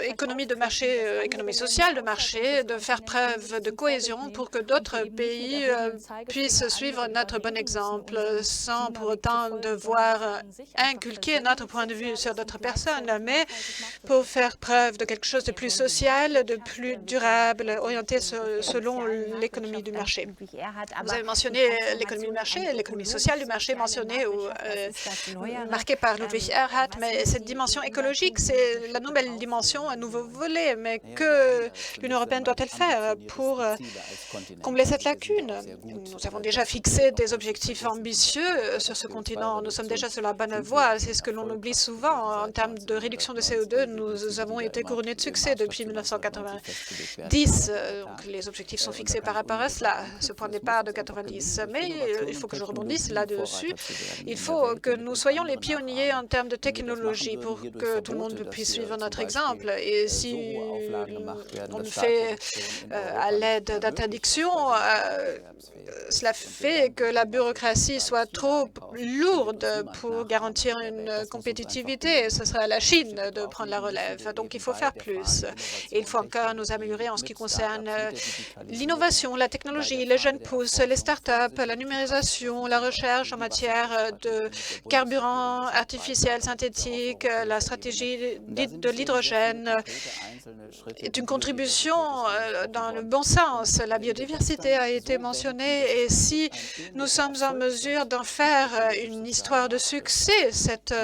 économie de marché, économie sociale de marché, de faire preuve de cohésion pour que d'autres pays puissent suivre notre bon exemple sans pour autant devoir inculquer notre point de vue sur d'autres personnes, mais pour faut faire preuve de quelque chose de plus social, de plus durable, orienté selon l'économie du marché. Vous avez mentionné l'économie du marché, l'économie sociale du marché mentionnée ou marquée par Ludwig Erhard, mais cette dimension écologique, c'est la nouvelle dimension, un nouveau volet. Mais que l'Union européenne doit-elle faire pour combler cette lacune? Nous avons déjà fixé des objectifs ambitieux sur ce continent. Nous sommes déjà sur la bonne voie. C'est ce que l'on oublie souvent. En termes de réduction de CO2, nous avons été couronnés de succès depuis 1990. Donc, les objectifs sont fixés par rapport à cela, ce point de départ de 90. Mais il faut que je rebondisse là-dessus. Il faut que nous soyons les pionniers en termes de technologie pour que tout le monde puisse suivre notre exemple. Et si on le fait à l'aide d'interdictions, cela fait que la bureaucratie soit trop lourde pour garantir une compétitivité. Ce sera à la Chine de prendre la relève. Donc, il faut faire plus. Et il faut encore nous améliorer en ce qui concerne l'innovation, la technologie, les jeunes pousses, les startups, la numérisation, la recherche en matière de carburant artificiel, synthétique, la stratégie de l'hydrogène est une contribution dans le bon sens. La biodiversité a été mentionnée et si nous sommes en mesure d'en faire une histoire de succès, cette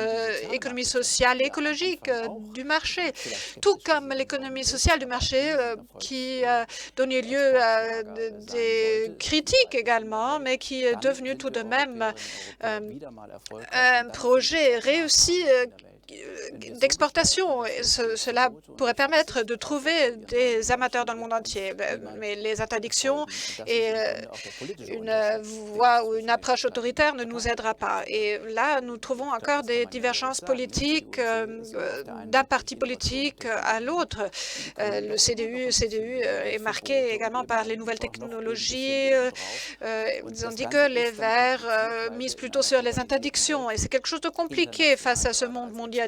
économie sociale et écologique du marché, tout comme l'économie sociale du marché qui a donné lieu à des critiques également, mais qui est devenu tout de même un projet réussi d'exportation. Cela pourrait permettre de trouver des amateurs dans le monde entier. Mais les interdictions et une voie ou une approche autoritaire ne nous aidera pas. Et là, nous trouvons encore des divergences politiques d'un parti politique à l'autre. Le CDU est marqué également par les nouvelles technologies. Ils ont dit que les Verts misent plutôt sur les interdictions. Et c'est quelque chose de compliqué face à ce monde mondialisé.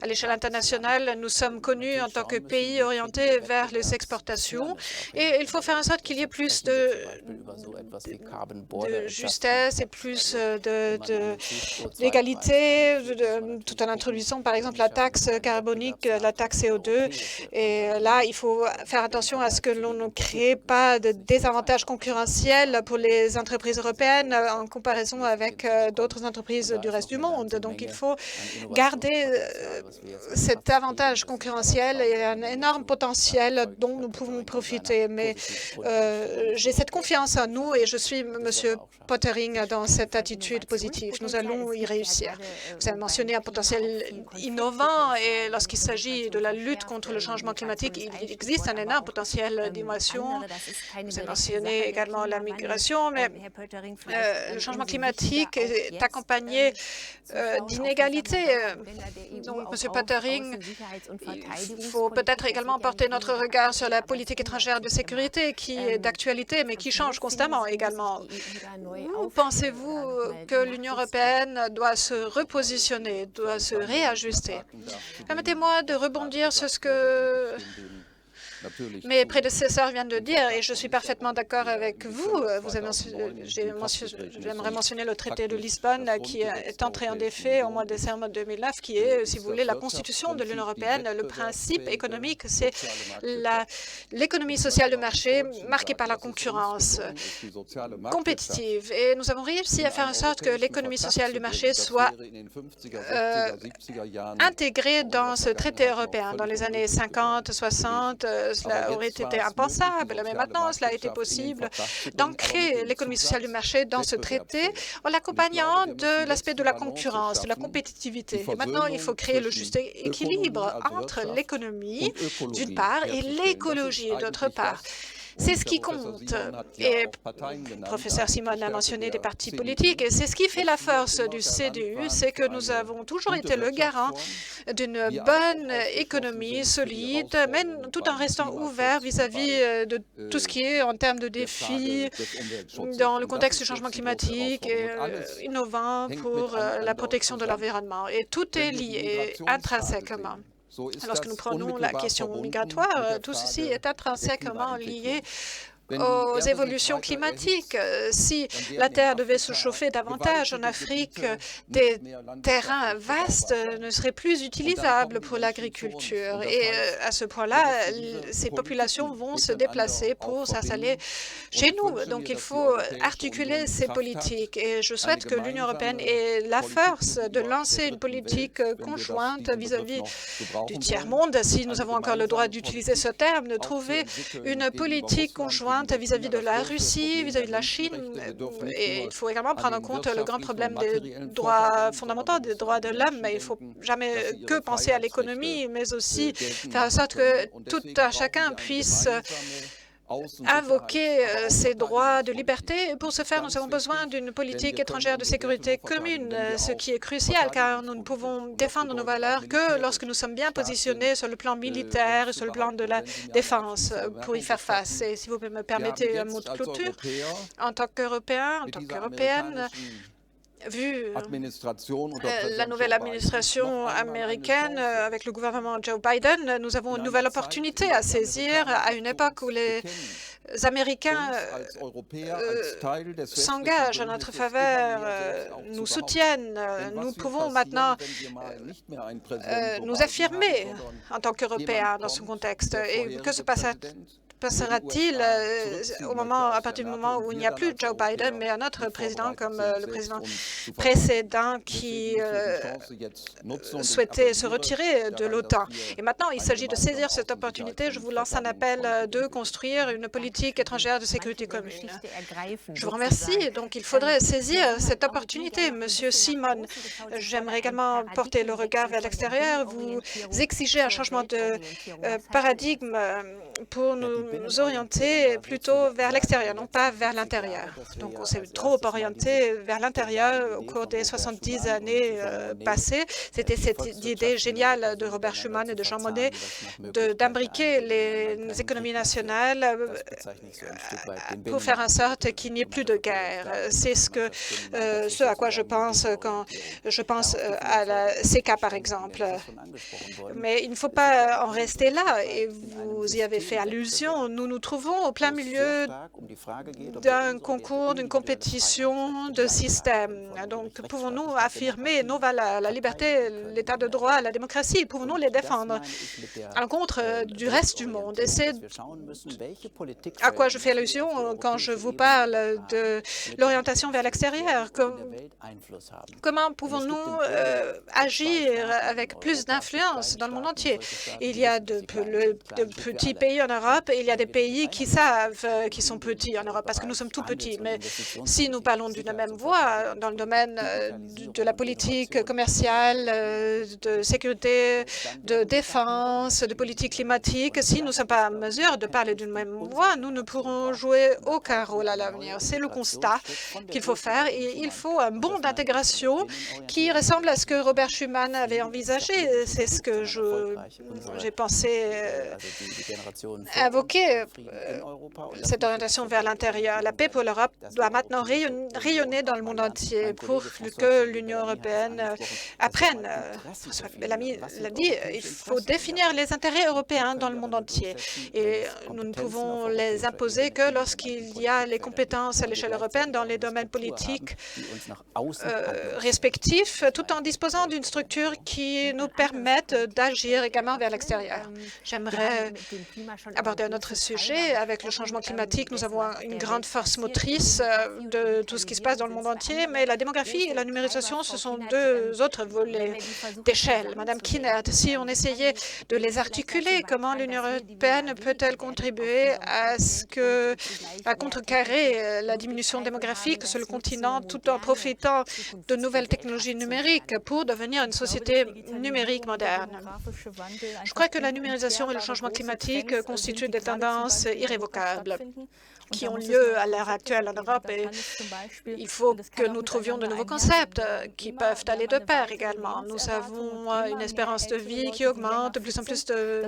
À l'échelle internationale, nous sommes connus en tant que pays orienté vers les exportations et il faut faire en sorte qu'il y ait plus de justesse et plus d'égalité, tout en introduisant par exemple la taxe carbonique, la taxe CO2. Et là, il faut faire attention à ce que l'on ne crée pas de désavantages concurrentiels pour les entreprises européennes en comparaison avec d'autres entreprises du reste du monde. Donc, il faut garder cet avantage concurrentiel et un énorme potentiel dont nous pouvons profiter. Mais j'ai cette confiance en nous et je suis M. Pottering dans cette attitude positive. Nous allons y réussir. Vous avez mentionné un potentiel innovant et lorsqu'il s'agit de la lutte contre le changement climatique, il existe un énorme potentiel d'innovation. Vous avez mentionné également la migration, mais le changement climatique est accompagné d'inégalités. Donc, M. Pottering, il faut peut-être également porter notre regard sur la politique étrangère de sécurité qui est d'actualité, mais qui change constamment également. Où pensez-vous que l'Union européenne doit se repositionner, doit se réajuster? Permettez-moi de rebondir sur ce que mes prédécesseurs viennent de dire, et je suis parfaitement d'accord avec vous. J'aimerais mentionner le traité de Lisbonne qui est entré en effet au mois de décembre 2009, qui est, si vous voulez, la constitution de l'Union européenne. Le principe économique, c'est l'économie sociale de marché marquée par la concurrence compétitive. Et nous avons réussi à faire en sorte que l'économie sociale du marché soit intégrée dans ce traité européen. Dans les années 50, 60, cela aurait été impensable, mais maintenant, cela a été possible d'ancrer l'économie sociale du marché dans ce traité en l'accompagnant de l'aspect de la concurrence, de la compétitivité. Et maintenant, il faut créer le juste équilibre entre l'économie, d'une part, et l'écologie, d'autre part. C'est ce qui compte. Et le professeur Simon a mentionné des partis politiques. Et c'est ce qui fait la force du CDU, c'est que nous avons toujours été le garant d'une bonne économie solide, mais tout en restant ouvert vis-à-vis de tout ce qui est en termes de défis dans le contexte du changement climatique et innovant pour la protection de l'environnement. Et tout est lié intrinsèquement. Lorsque nous prenons la question migratoire, tout ceci est intrinsèquement lié aux évolutions climatiques. Si la Terre devait se chauffer davantage en Afrique, des terrains vastes ne seraient plus utilisables pour l'agriculture. Et à ce point-là, ces populations vont se déplacer pour s'installer chez nous. Donc il faut articuler ces politiques. Et je souhaite que l'Union européenne ait la force de lancer une politique conjointe vis-à-vis du tiers-monde, si nous avons encore le droit d'utiliser ce terme, de trouver une politique conjointe vis-à-vis de la Russie, vis-à-vis de la Chine. Et il faut également prendre en compte le grand problème des droits fondamentaux, des droits de l'homme. Il ne faut jamais que penser à l'économie, mais aussi faire en sorte que tout un chacun puisse invoquer ces droits de liberté. Et pour ce faire, nous avons besoin d'une politique étrangère de sécurité commune, ce qui est crucial, car nous ne pouvons défendre nos valeurs que lorsque nous sommes bien positionnés sur le plan militaire et sur le plan de la défense pour y faire face. Et si vous me permettez un mot de clôture, en tant qu'Européens, en tant qu'Européennes, vu la nouvelle administration américaine avec le gouvernement Joe Biden, nous avons une nouvelle opportunité à saisir à une époque où les Américains s'engagent en notre faveur, nous soutiennent. Nous pouvons maintenant nous affirmer en tant qu'Européens dans ce contexte. Et que se passera-t-il à partir du moment où il n'y a plus Joe Biden, mais un autre président comme le président précédent qui souhaitait se retirer de l'OTAN. Et maintenant, il s'agit de saisir cette opportunité. Je vous lance un appel de construire une politique étrangère de sécurité commune. Je vous remercie. Donc, il faudrait saisir cette opportunité. Monsieur Simon, j'aimerais également porter le regard vers l'extérieur. Vous exigez un changement de paradigme pour nous orienter plutôt vers l'extérieur, non pas vers l'intérieur. Donc, on s'est trop orienté vers l'intérieur au cours des 70 années passées. C'était cette idée géniale de Robert Schuman et de Jean Monnet d'imbriquer les économies nationales pour faire en sorte qu'il n'y ait plus de guerre. C'est ce à quoi je pense quand je pense à la CECA, par exemple. Mais il ne faut pas en rester là, et vous y avez fait allusion. Nous nous trouvons au plein milieu d'un concours, d'une compétition de systèmes. Donc, pouvons-nous affirmer nos valeurs, la liberté, l'état de droit, la démocratie, pouvons-nous les défendre à l'encontre du reste du monde? Et c'est à quoi je fais allusion quand je vous parle de l'orientation vers l'extérieur. Comment pouvons-nous agir avec plus d'influence dans le monde entier? Il y a de petits pays en Europe et il y a des pays qui savent qu'ils sont petits en Europe parce que nous sommes tout petits. Mais si nous parlons d'une même voix dans le domaine de la politique commerciale, de sécurité, de défense, de politique climatique, si nous ne sommes pas en mesure de parler d'une même voix, nous ne pourrons jouer aucun rôle à l'avenir. C'est le constat qu'il faut faire et il faut un bond d'intégration qui ressemble à ce que Robert Schuman avait envisagé. C'est ce que j'ai pensé invoquer, cette orientation vers l'intérieur. La paix pour l'Europe doit maintenant rayonner dans le monde entier pour que l'Union européenne apprenne. François Bellamy l'a dit, il faut définir les intérêts européens dans le monde entier. Et nous ne pouvons les imposer que lorsqu'il y a les compétences à l'échelle européenne dans les domaines politiques respectifs, tout en disposant d'une structure qui nous permette d'agir également vers l'extérieur. J'aimerais aborder un autre sujet. Avec le changement climatique, nous avons une grande force motrice de tout ce qui se passe dans le monde entier, mais la démographie et la numérisation, ce sont deux autres volets d'échelle. Madame Kinnaert, si on essayait de les articuler, comment l'Union européenne peut-elle contribuer à contrecarrer la diminution démographique sur le continent tout en profitant de nouvelles technologies numériques pour devenir une société numérique moderne? Je crois que la numérisation et le changement climatique constituent des tendances irrévocables qui ont lieu à l'heure actuelle en Europe. Et il faut que nous trouvions de nouveaux concepts qui peuvent aller de pair également. Nous avons une espérance de vie qui augmente, de plus en plus de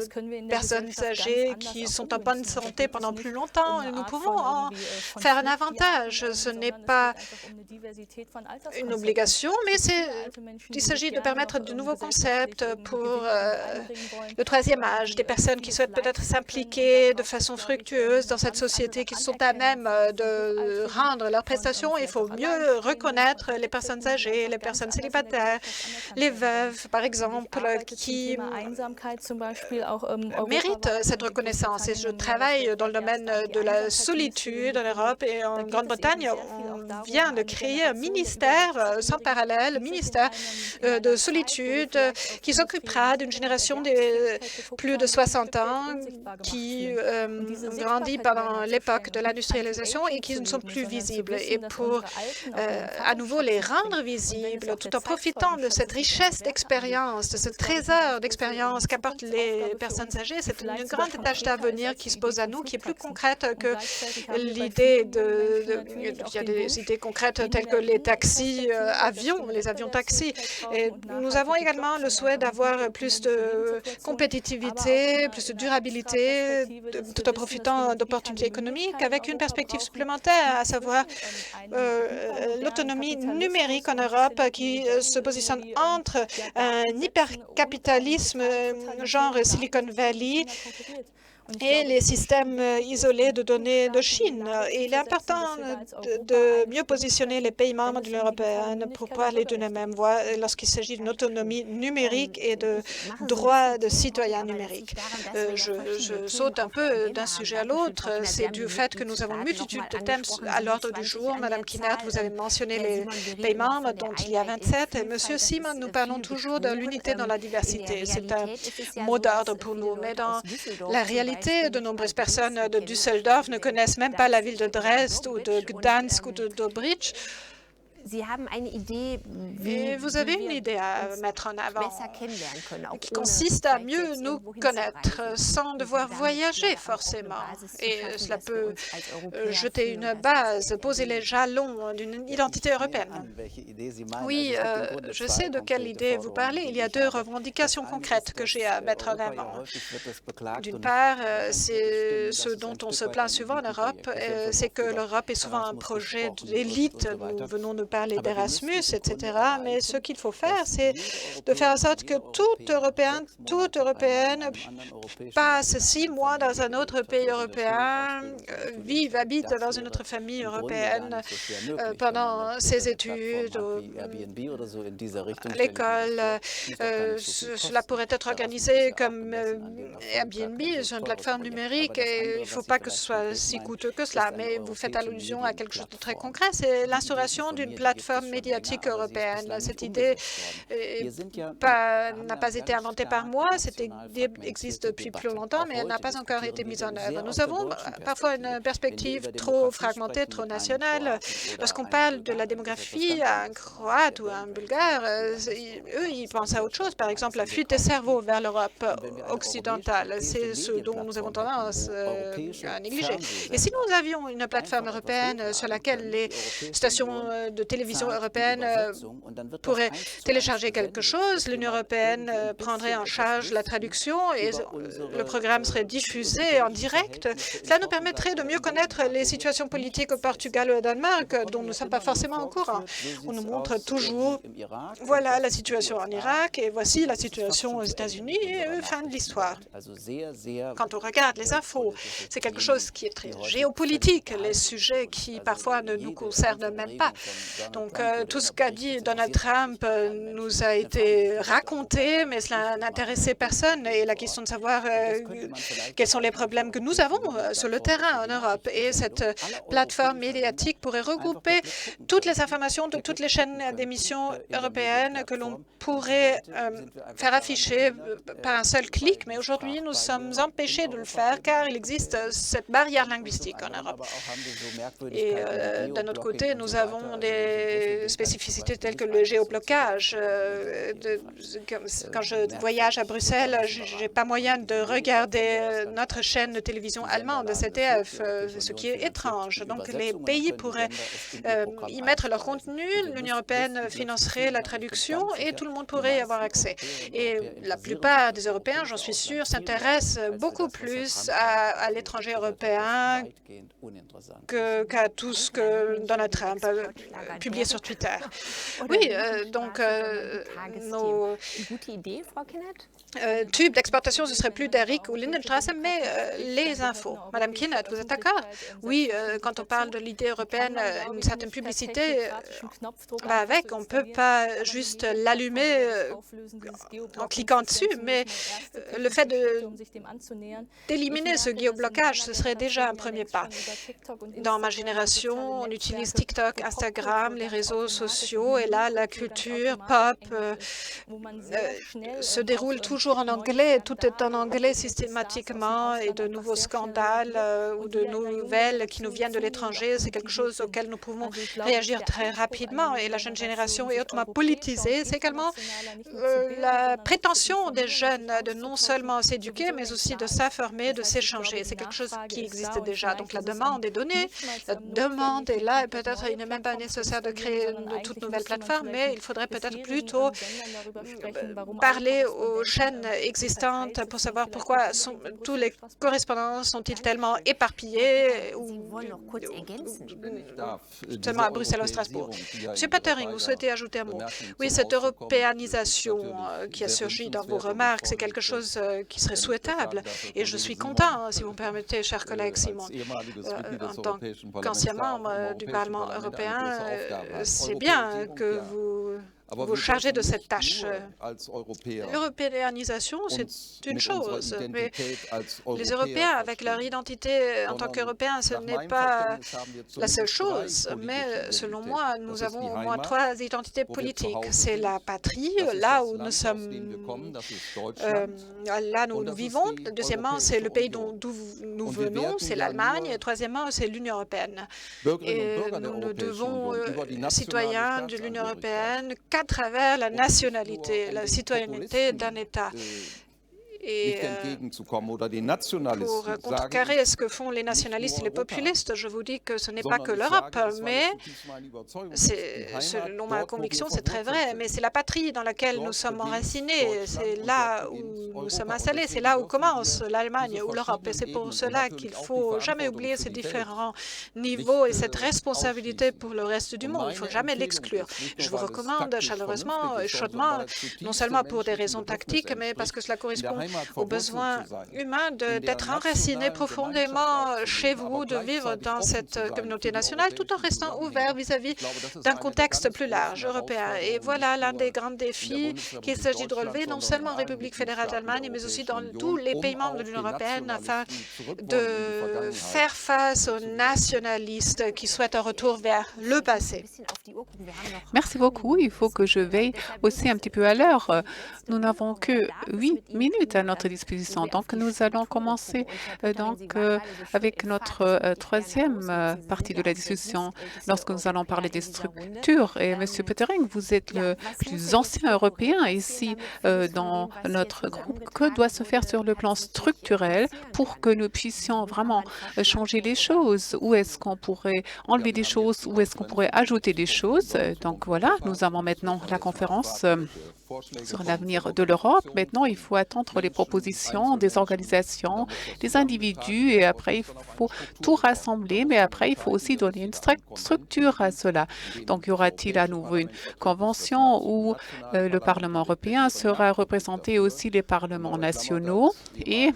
personnes âgées qui sont en bonne santé pendant plus longtemps. Et nous pouvons en faire un avantage. Ce n'est pas une obligation, mais il s'agit de permettre de nouveaux concepts pour le troisième âge, des personnes qui souhaitent peut-être s'impliquer de façon fructueuse dans cette société qu'ils sont sont à même de rendre leurs prestations. Il faut mieux reconnaître les personnes âgées, les personnes célibataires, les veuves, par exemple, qui méritent cette reconnaissance. Et je travaille dans le domaine de la solitude en Europe et en Grande-Bretagne. On vient de créer un ministère sans parallèle, le ministère de solitude, qui s'occupera d'une génération de plus de 60 ans qui grandit pendant l'époque de l'industrialisation et qui ne sont plus visibles. Et pour à nouveau les rendre visibles, tout en profitant de cette richesse d'expérience, de ce trésor d'expérience qu'apportent les personnes âgées, c'est une grande tâche d'avenir qui se pose à nous, qui est plus concrète que l'idée il y a des idées concrètes telles que les taxis avions, les avions taxis. Et nous avons également le souhait d'avoir plus de compétitivité, plus de durabilité, tout en profitant d'opportunités économiques, avec une perspective supplémentaire, à savoir l'autonomie numérique en Europe qui se positionne entre un hypercapitalisme genre Silicon Valley et les systèmes isolés de données de Chine. Et il est important de mieux positionner les pays membres de l'Union européenne pour parler d'une même voix lorsqu'il s'agit d'une autonomie numérique et de droits de citoyens numériques. Je saute un peu d'un sujet à l'autre. C'est du fait que nous avons une multitude de thèmes à l'ordre du jour. Madame Kinnaert, vous avez mentionné les pays membres, dont il y a 27. Et Monsieur Simon, nous parlons toujours de l'unité dans la diversité. C'est un mot d'ordre pour nous. Mais dans la réalité, de nombreuses personnes de Düsseldorf ne connaissent même pas la ville de Dresde ou de Gdansk ou de Dobrich. Et vous avez une idée à mettre en avant qui consiste à mieux nous connaître sans devoir voyager forcément. Et cela peut jeter une base, poser les jalons d'une identité européenne. Oui, je sais de quelle idée vous parlez. Il y a deux revendications concrètes que j'ai à mettre en avant. D'une part, c'est ce dont on se plaint souvent en Europe, c'est que l'Europe est souvent un projet d'élite. Nous venons de parler d'Erasmus, etc. Mais ce qu'il faut faire, c'est de faire en sorte que tout Européen, toute Européenne passe 6 mois dans un autre pays européen, habite dans une autre famille européenne pendant ses études, à l'école. Cela pourrait être organisé comme Airbnb, sur une plateforme numérique. Et il ne faut pas que ce soit si coûteux que cela. Mais vous faites allusion à quelque chose de très concret, c'est l'instauration d'une plateforme médiatique européenne. Cette idée n'a pas été inventée par moi, cette idée existe depuis plus longtemps, mais elle n'a pas encore été mise en œuvre. Nous avons parfois une perspective trop fragmentée, trop nationale. Lorsqu'on parle de la démographie à un Croate ou à un Bulgare, eux, ils pensent à autre chose. Par exemple, la fuite des cerveaux vers l'Europe occidentale. C'est ce dont nous avons tendance à négliger. Et si nous avions une plateforme européenne sur laquelle les stations de télévision européennes pourraient télécharger quelque chose, l'Union européenne prendrait en charge la traduction et le programme serait diffusé en direct. Cela nous permettrait de mieux connaître les situations politiques au Portugal ou au Danemark, dont nous ne sommes pas forcément au courant. On nous montre toujours, voilà la situation en Irak et voici la situation aux États-Unis et fin de l'histoire. Quand on regarde les infos, c'est quelque chose qui est très géopolitique, les sujets qui parfois ne nous concernent même pas. Donc tout ce qu'a dit Donald Trump nous a été raconté, mais cela n'intéressait personne. Et la question de savoir quels sont les problèmes que nous avons sur le terrain en Europe. Et cette plateforme médiatique pourrait regrouper toutes les informations de toutes les chaînes d'émissions européennes que l'on pourrait faire afficher par un seul clic. Mais aujourd'hui, nous sommes empêchés de le faire car il existe cette barrière linguistique en Europe. Et d'un autre côté, nous avons des spécificités telles que le géoblocage. Quand je voyage à Bruxelles, je n'ai pas moyen de regarder notre chaîne de télévision allemande, ZDF, ce qui est étrange. Donc, les pays pourraient y mettre leur contenu, l'Union européenne financerait la traduction et tout le monde pourrait y avoir accès. Et la plupart des Européens, j'en suis sûre, s'intéressent beaucoup plus à l'étranger européen qu'à tout ce que Donald Trump publié sur Twitter. Oui, donc nos tubes d'exportation, ce serait plus Derrick ou Lindenstrasse, mais les infos. Madame Kinnett, vous êtes d'accord? Oui, quand on parle de l'idée européenne, une certaine publicité va avec. On ne peut pas juste l'allumer en cliquant dessus, mais le fait d'éliminer ce géoblocage, ce serait déjà un premier pas. Dans ma génération, on utilise TikTok, Instagram, les réseaux sociaux, et là, la culture pop se déroule toujours en anglais. Tout est en anglais systématiquement, et de nouveaux scandales ou de nouvelles qui nous viennent de l'étranger, c'est quelque chose auquel nous pouvons réagir très rapidement. Et la jeune génération est hautement politisée. C'est également la prétention des jeunes de non seulement s'éduquer, mais aussi de s'informer, de s'échanger. C'est quelque chose qui existe déjà. Donc la demande est donnée, la demande est là, et peut-être il n'est même pas nécessaire de créer une toute nouvelle plateforme, mais il faudrait peut-être plutôt parler aux chaînes existantes pour savoir pourquoi tous les correspondants sont-ils tellement éparpillés ou seulement à Bruxelles ou à Strasbourg. Monsieur Pottering, vous souhaitez ajouter un mot? Oui, cette européanisation qui a surgi dans vos remarques, c'est quelque chose qui serait souhaitable. Et je suis content, si vous me permettez, cher collègue Simon, en tant qu'ancien membre du Parlement européen, c'est bien que vous chargez de cette tâche. L'européanisation, c'est une chose, mais les Européens, avec leur identité en tant qu'Européens, ce n'est pas la seule chose. Mais selon moi, nous avons au moins 3 identités politiques. C'est la patrie, là où nous sommes, là où nous vivons. Deuxièmement, c'est le pays d'où nous venons, c'est l'Allemagne. Et troisièmement, c'est l'Union européenne. Et nous devons, citoyens de l'Union européenne, qu'à travers la nationalité, la citoyenneté d'un État. Et pour contrecarrer ce que font les nationalistes et les populistes, je vous dis que ce n'est pas que l'Europe, mais selon ma conviction, c'est très vrai, mais c'est la patrie dans laquelle nous sommes enracinés, c'est là où nous sommes installés, c'est là où commence l'Allemagne ou l'Europe, et c'est pour cela qu'il ne faut jamais oublier ces différents niveaux et cette responsabilité pour le reste du monde. Il ne faut jamais l'exclure. Je vous recommande chaleureusement et chaudement, non seulement pour des raisons tactiques, mais parce que cela correspond aux besoins humains d'être enracinés profondément chez vous, de vivre dans cette communauté nationale, tout en restant ouvert vis-à-vis d'un contexte plus large européen. Et voilà l'un des grands défis qu'il s'agit de relever, non seulement en République fédérale d'Allemagne, mais aussi dans tous les pays membres de l'Union européenne, afin de faire face aux nationalistes qui souhaitent un retour vers le passé. Merci beaucoup. Il faut que je veille aussi un petit peu à l'heure. Nous n'avons que 8 minutes à notre disposition. Donc, nous allons commencer avec notre troisième partie de la discussion, lorsque nous allons parler des structures. Et Monsieur Pottering, vous êtes le plus ancien Européen ici dans notre groupe. Que doit se faire sur le plan structurel pour que nous puissions vraiment changer les choses? Où est-ce qu'on pourrait enlever des choses? Où est-ce qu'on pourrait ajouter des choses? Donc voilà, nous avons maintenant la conférence sur l'avenir de l'Europe. Maintenant, il faut attendre les propositions des organisations, des individus, et après, il faut tout rassembler, mais après, il faut aussi donner une structure à cela. Donc, y aura-t-il à nouveau une convention où le Parlement européen sera représenté aussi les parlements nationaux? Et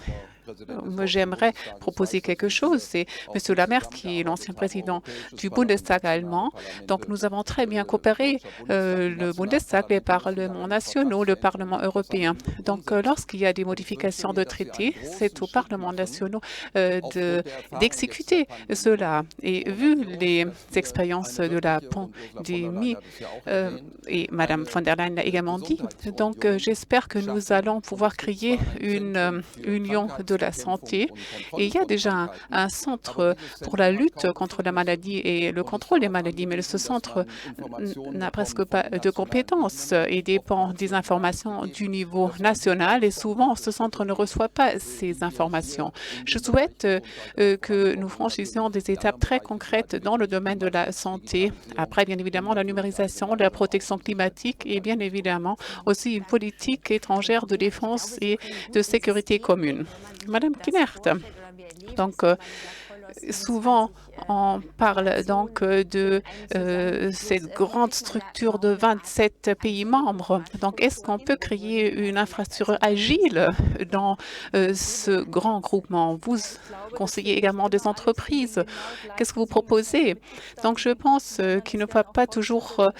j'aimerais proposer quelque chose. C'est M. Lamers, qui est l'ancien président du Bundestag allemand. Donc, nous avons très bien coopéré, le Bundestag, les parlements nationaux, le Parlement européen. Donc, lorsqu'il y a des modifications de traités, c'est aux parlements nationaux d'exécuter cela. Et vu les expériences de la pandémie, et Mme von der Leyen l'a également dit, donc j'espère que nous allons pouvoir créer une union de la santé. Et il y a déjà un centre pour la lutte contre la maladie et le contrôle des maladies, mais ce centre n'a presque pas de compétences et dépend des informations du niveau national, et souvent ce centre ne reçoit pas ces informations. Je souhaite que nous franchissions des étapes très concrètes dans le domaine de la santé. Après, bien évidemment, la numérisation, la protection climatique et bien évidemment aussi une politique étrangère de défense et de sécurité commune. Madame Kinnert, donc Souvent, on parle donc de cette grande structure de 27 pays membres. Donc, est-ce qu'on peut créer une infrastructure agile dans ce grand groupement? Vous conseillez également des entreprises. Qu'est-ce que vous proposez? Donc, je pense qu'il ne faut pas toujours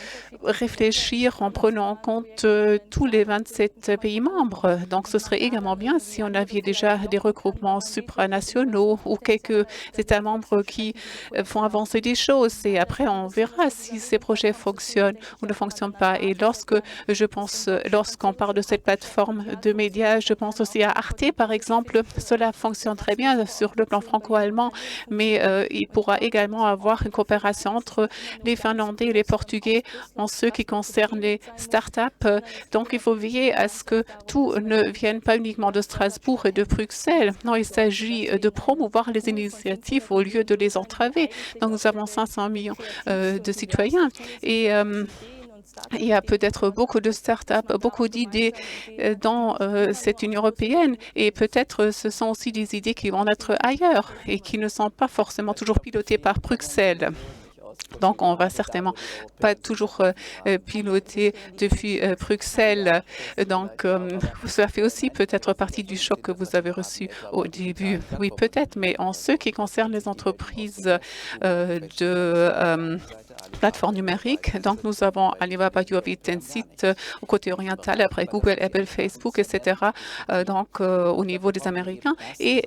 réfléchir en prenant en compte tous les 27 pays membres. Donc, ce serait également bien si on avait déjà des regroupements supranationaux ou quelques États membres qui font avancer des choses. Et après, on verra si ces projets fonctionnent ou ne fonctionnent pas. Et lorsqu'on parle de cette plateforme de médias, je pense aussi à Arte, par exemple. Cela fonctionne très bien sur le plan franco-allemand, mais il pourra également avoir une coopération entre les Finlandais et les Portugais en ce qui concerne les start-up. Donc, il faut veiller à ce que tout ne vienne pas uniquement de Strasbourg et de Bruxelles. Non, il s'agit de promouvoir les initiatives au lieu de les entraver. Donc, nous avons 500 millions de citoyens et il y a peut-être beaucoup de start-up, beaucoup d'idées dans cette Union européenne et peut-être ce sont aussi des idées qui vont être ailleurs et qui ne sont pas forcément toujours pilotées par Bruxelles. Donc, on va certainement pas toujours piloter depuis Bruxelles. Donc, ça fait aussi peut-être partie du choc que vous avez reçu au début. Oui, peut-être, mais en ce qui concerne les entreprises de plateforme numérique. Donc, nous avons Alibaba, Yoavi, Tencent au côté oriental, après Google, Apple, Facebook, etc. Donc, au niveau des Américains. Et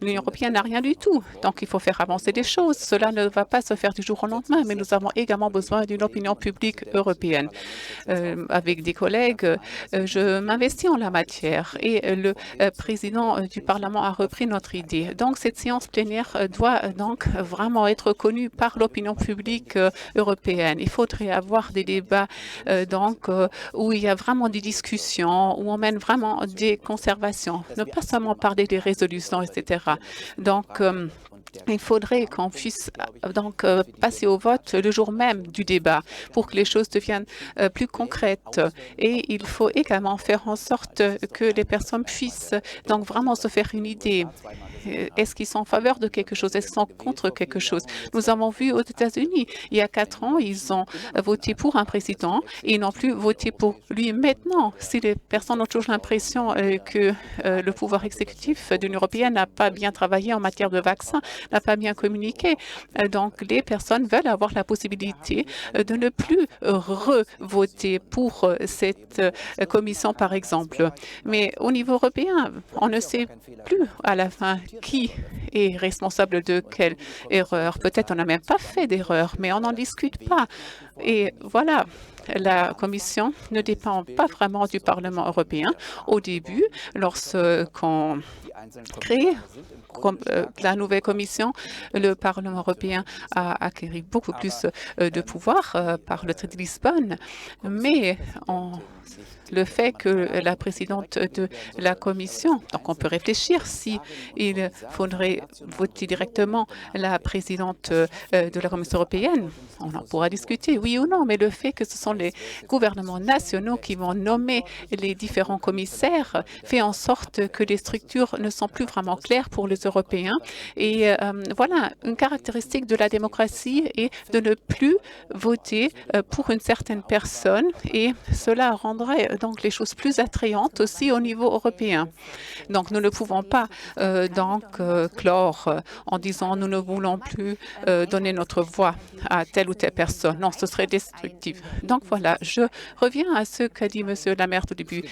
l'Union européenne n'a rien du tout. Donc, il faut faire avancer des choses. Cela ne va pas se faire du jour au lendemain, mais nous avons également besoin d'une opinion publique européenne. Avec des collègues, je m'investis en la matière et le président du Parlement a repris notre idée. Donc, cette séance plénière doit donc vraiment être connue par l'opinion publique européenne. Il faudrait avoir des débats où il y a vraiment des discussions, où on mène vraiment des conservations, ne pas seulement parler des résolutions, etc. Donc, il faudrait qu'on puisse donc passer au vote le jour même du débat pour que les choses deviennent plus concrètes. Et il faut également faire en sorte que les personnes puissent donc vraiment se faire une idée. Est-ce qu'ils sont en faveur de quelque chose? Est-ce qu'ils sont contre quelque chose? Nous avons vu aux États-Unis, il y a 4 ans, ils ont voté pour un président et ils n'ont plus voté pour lui maintenant. Si les personnes ont toujours l'impression que le pouvoir exécutif de l'Union européenne n'a pas bien travaillé en matière de vaccins, n'a pas bien communiqué, donc les personnes veulent avoir la possibilité de ne plus revoter pour cette commission, par exemple. Mais au niveau européen, on ne sait plus à la fin qui est responsable de quelle erreur. Peut-être on n'a même pas fait d'erreur, mais on n'en discute pas. Et voilà, la Commission ne dépend pas vraiment du Parlement européen. Au début, lorsqu'on crée la nouvelle Commission, le Parlement européen a acquis beaucoup plus de pouvoir par le traité de Lisbonne, mais le fait que la présidente de la Commission, donc on peut réfléchir si il faudrait voter directement la présidente de la Commission européenne, on en pourra discuter, oui ou non, mais le fait que ce sont les gouvernements nationaux qui vont nommer les différents commissaires fait en sorte que les structures ne sont plus vraiment claires pour les Européens. Et voilà, une caractéristique de la démocratie est de ne plus voter pour une certaine personne et cela rendrait donc les choses plus attrayantes aussi au niveau européen. Donc nous ne pouvons pas clore en disant nous ne voulons plus donner notre voix à telle ou telle personne. Non, ce serait destructif. Donc voilà, je reviens à ce qu'a dit M. Lamert au début.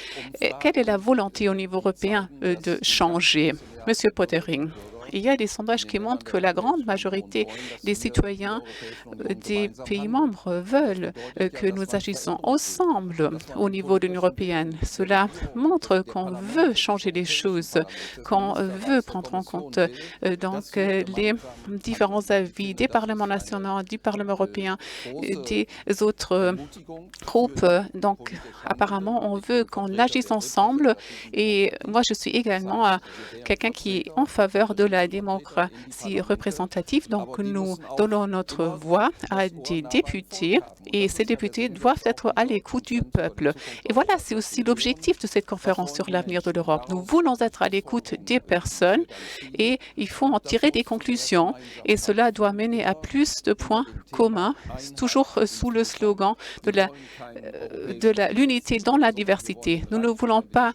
Quelle est la volonté au niveau européen de changer? Monsieur Pottering, il y a des sondages qui montrent que la grande majorité des citoyens des pays membres veulent que nous agissons ensemble au niveau de l'Union européenne. Cela montre qu'on veut changer les choses, qu'on veut prendre en compte les différents avis des parlements nationaux, du Parlement européen, des autres groupes. Donc, apparemment, on veut qu'on agisse ensemble et moi, je suis également quelqu'un qui est en faveur de la la démocratie représentative. Donc, nous donnons notre voix à des députés et ces députés doivent être à l'écoute du peuple. Et voilà, c'est aussi l'objectif de cette conférence sur l'avenir de l'Europe. Nous voulons être à l'écoute des personnes et il faut en tirer des conclusions. Et cela doit mener à plus de points communs, toujours sous le slogan de l'unité dans la diversité. Nous ne voulons pas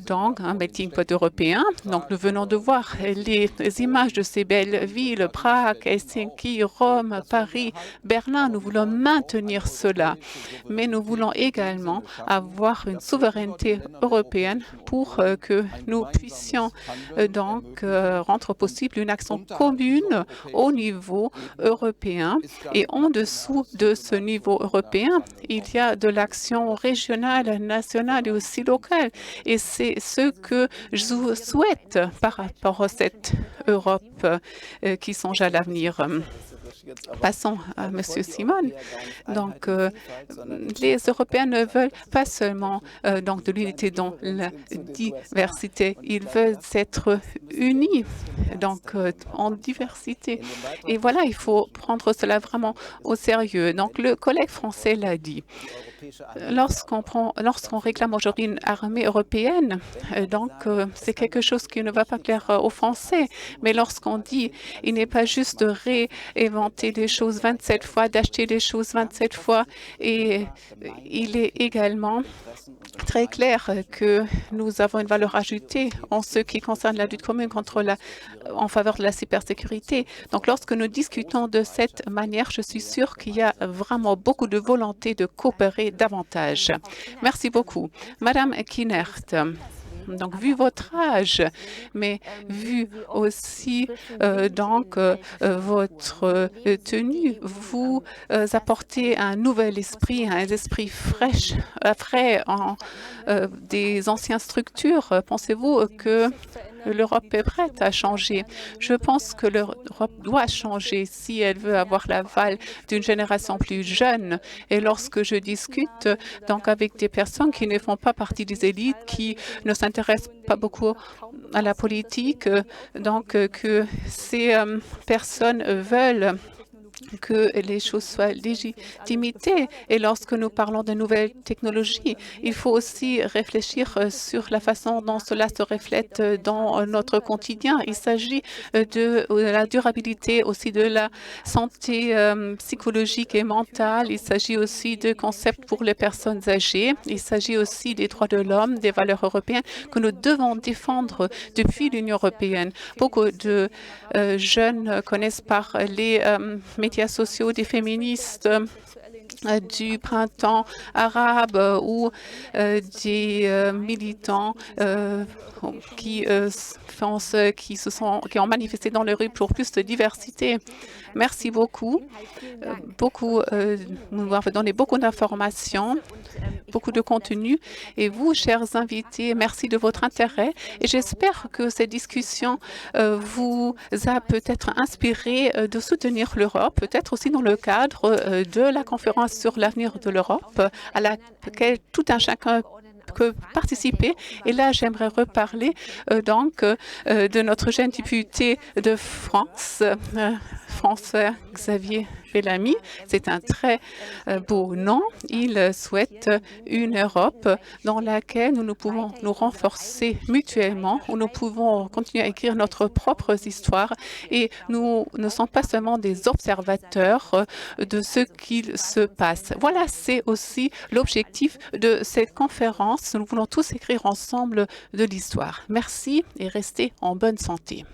donc un melting pot européen. Donc, nous venons de voir les images de ces belles villes, Prague, Helsinki, Rome, Paris, Berlin. Nous voulons maintenir cela, mais nous voulons également avoir une souveraineté européenne pour que nous puissions donc rendre possible une action commune au niveau européen. Et en dessous de ce niveau européen, il y a de l'action régionale, nationale et aussi locale. Et c'est ce que je souhaite par rapport à cette Europe qui songe à l'avenir. Passons à M. Simon. Donc, les Européens ne veulent pas seulement donc de l'unité dans la diversité. Ils veulent être unis donc en diversité. Et voilà, il faut prendre cela vraiment au sérieux. Donc, le collègue français l'a dit. Lorsqu'on réclame aujourd'hui une armée européenne, donc c'est quelque chose qui ne va pas plaire aux Français. Mais lorsqu'on dit il n'est pas juste de réinventer les choses 27 fois, d'acheter les choses 27 fois, et il est également très clair que nous avons une valeur ajoutée en ce qui concerne la lutte commune en faveur de la cybersécurité. Donc, lorsque nous discutons de cette manière, je suis sûre qu'il y a vraiment beaucoup de volonté de coopérer davantage. Merci beaucoup. Madame Kinert. Donc, vu votre âge, mais vu aussi donc votre tenue, vous apportez un nouvel esprit, un esprit frais en des anciennes structures. Pensez-vous que l'Europe est prête à changer? Je pense que l'Europe doit changer si elle veut avoir l'aval d'une génération plus jeune. Et lorsque je discute donc avec des personnes qui ne font pas partie des élites, qui ne s'intéressent pas beaucoup à la politique, donc que ces personnes veulent que les choses soient légitimées. Et lorsque nous parlons de nouvelles technologies, il faut aussi réfléchir sur la façon dont cela se reflète dans notre quotidien. Il s'agit de la durabilité, aussi de la santé psychologique et mentale. Il s'agit aussi de concepts pour les personnes âgées. Il s'agit aussi des droits de l'homme, des valeurs européennes que nous devons défendre depuis l'Union européenne. Beaucoup de jeunes connaissent par les médias sociaux des féministes du printemps arabe ou des militants qui ont manifesté dans les rues pour plus de diversité. Merci beaucoup. Nous avons donné beaucoup d'informations, beaucoup de contenu. Et vous, chers invités, merci de votre intérêt. Et j'espère que cette discussion vous a peut-être inspiré de soutenir l'Europe, peut-être aussi dans le cadre de la conférence sur l'avenir de l'Europe, à laquelle tout un chacun peut participer. Et là, j'aimerais reparler donc de notre jeune député de France, François-Xavier Bellamy. C'est un très beau nom. Il souhaite une Europe dans laquelle nous pouvons nous renforcer mutuellement, où nous pouvons continuer à écrire notre propre histoire et nous ne sommes pas seulement des observateurs de ce qu'il se passe. Voilà, c'est aussi l'objectif de cette conférence. Nous voulons tous écrire ensemble de l'histoire. Merci et restez en bonne santé.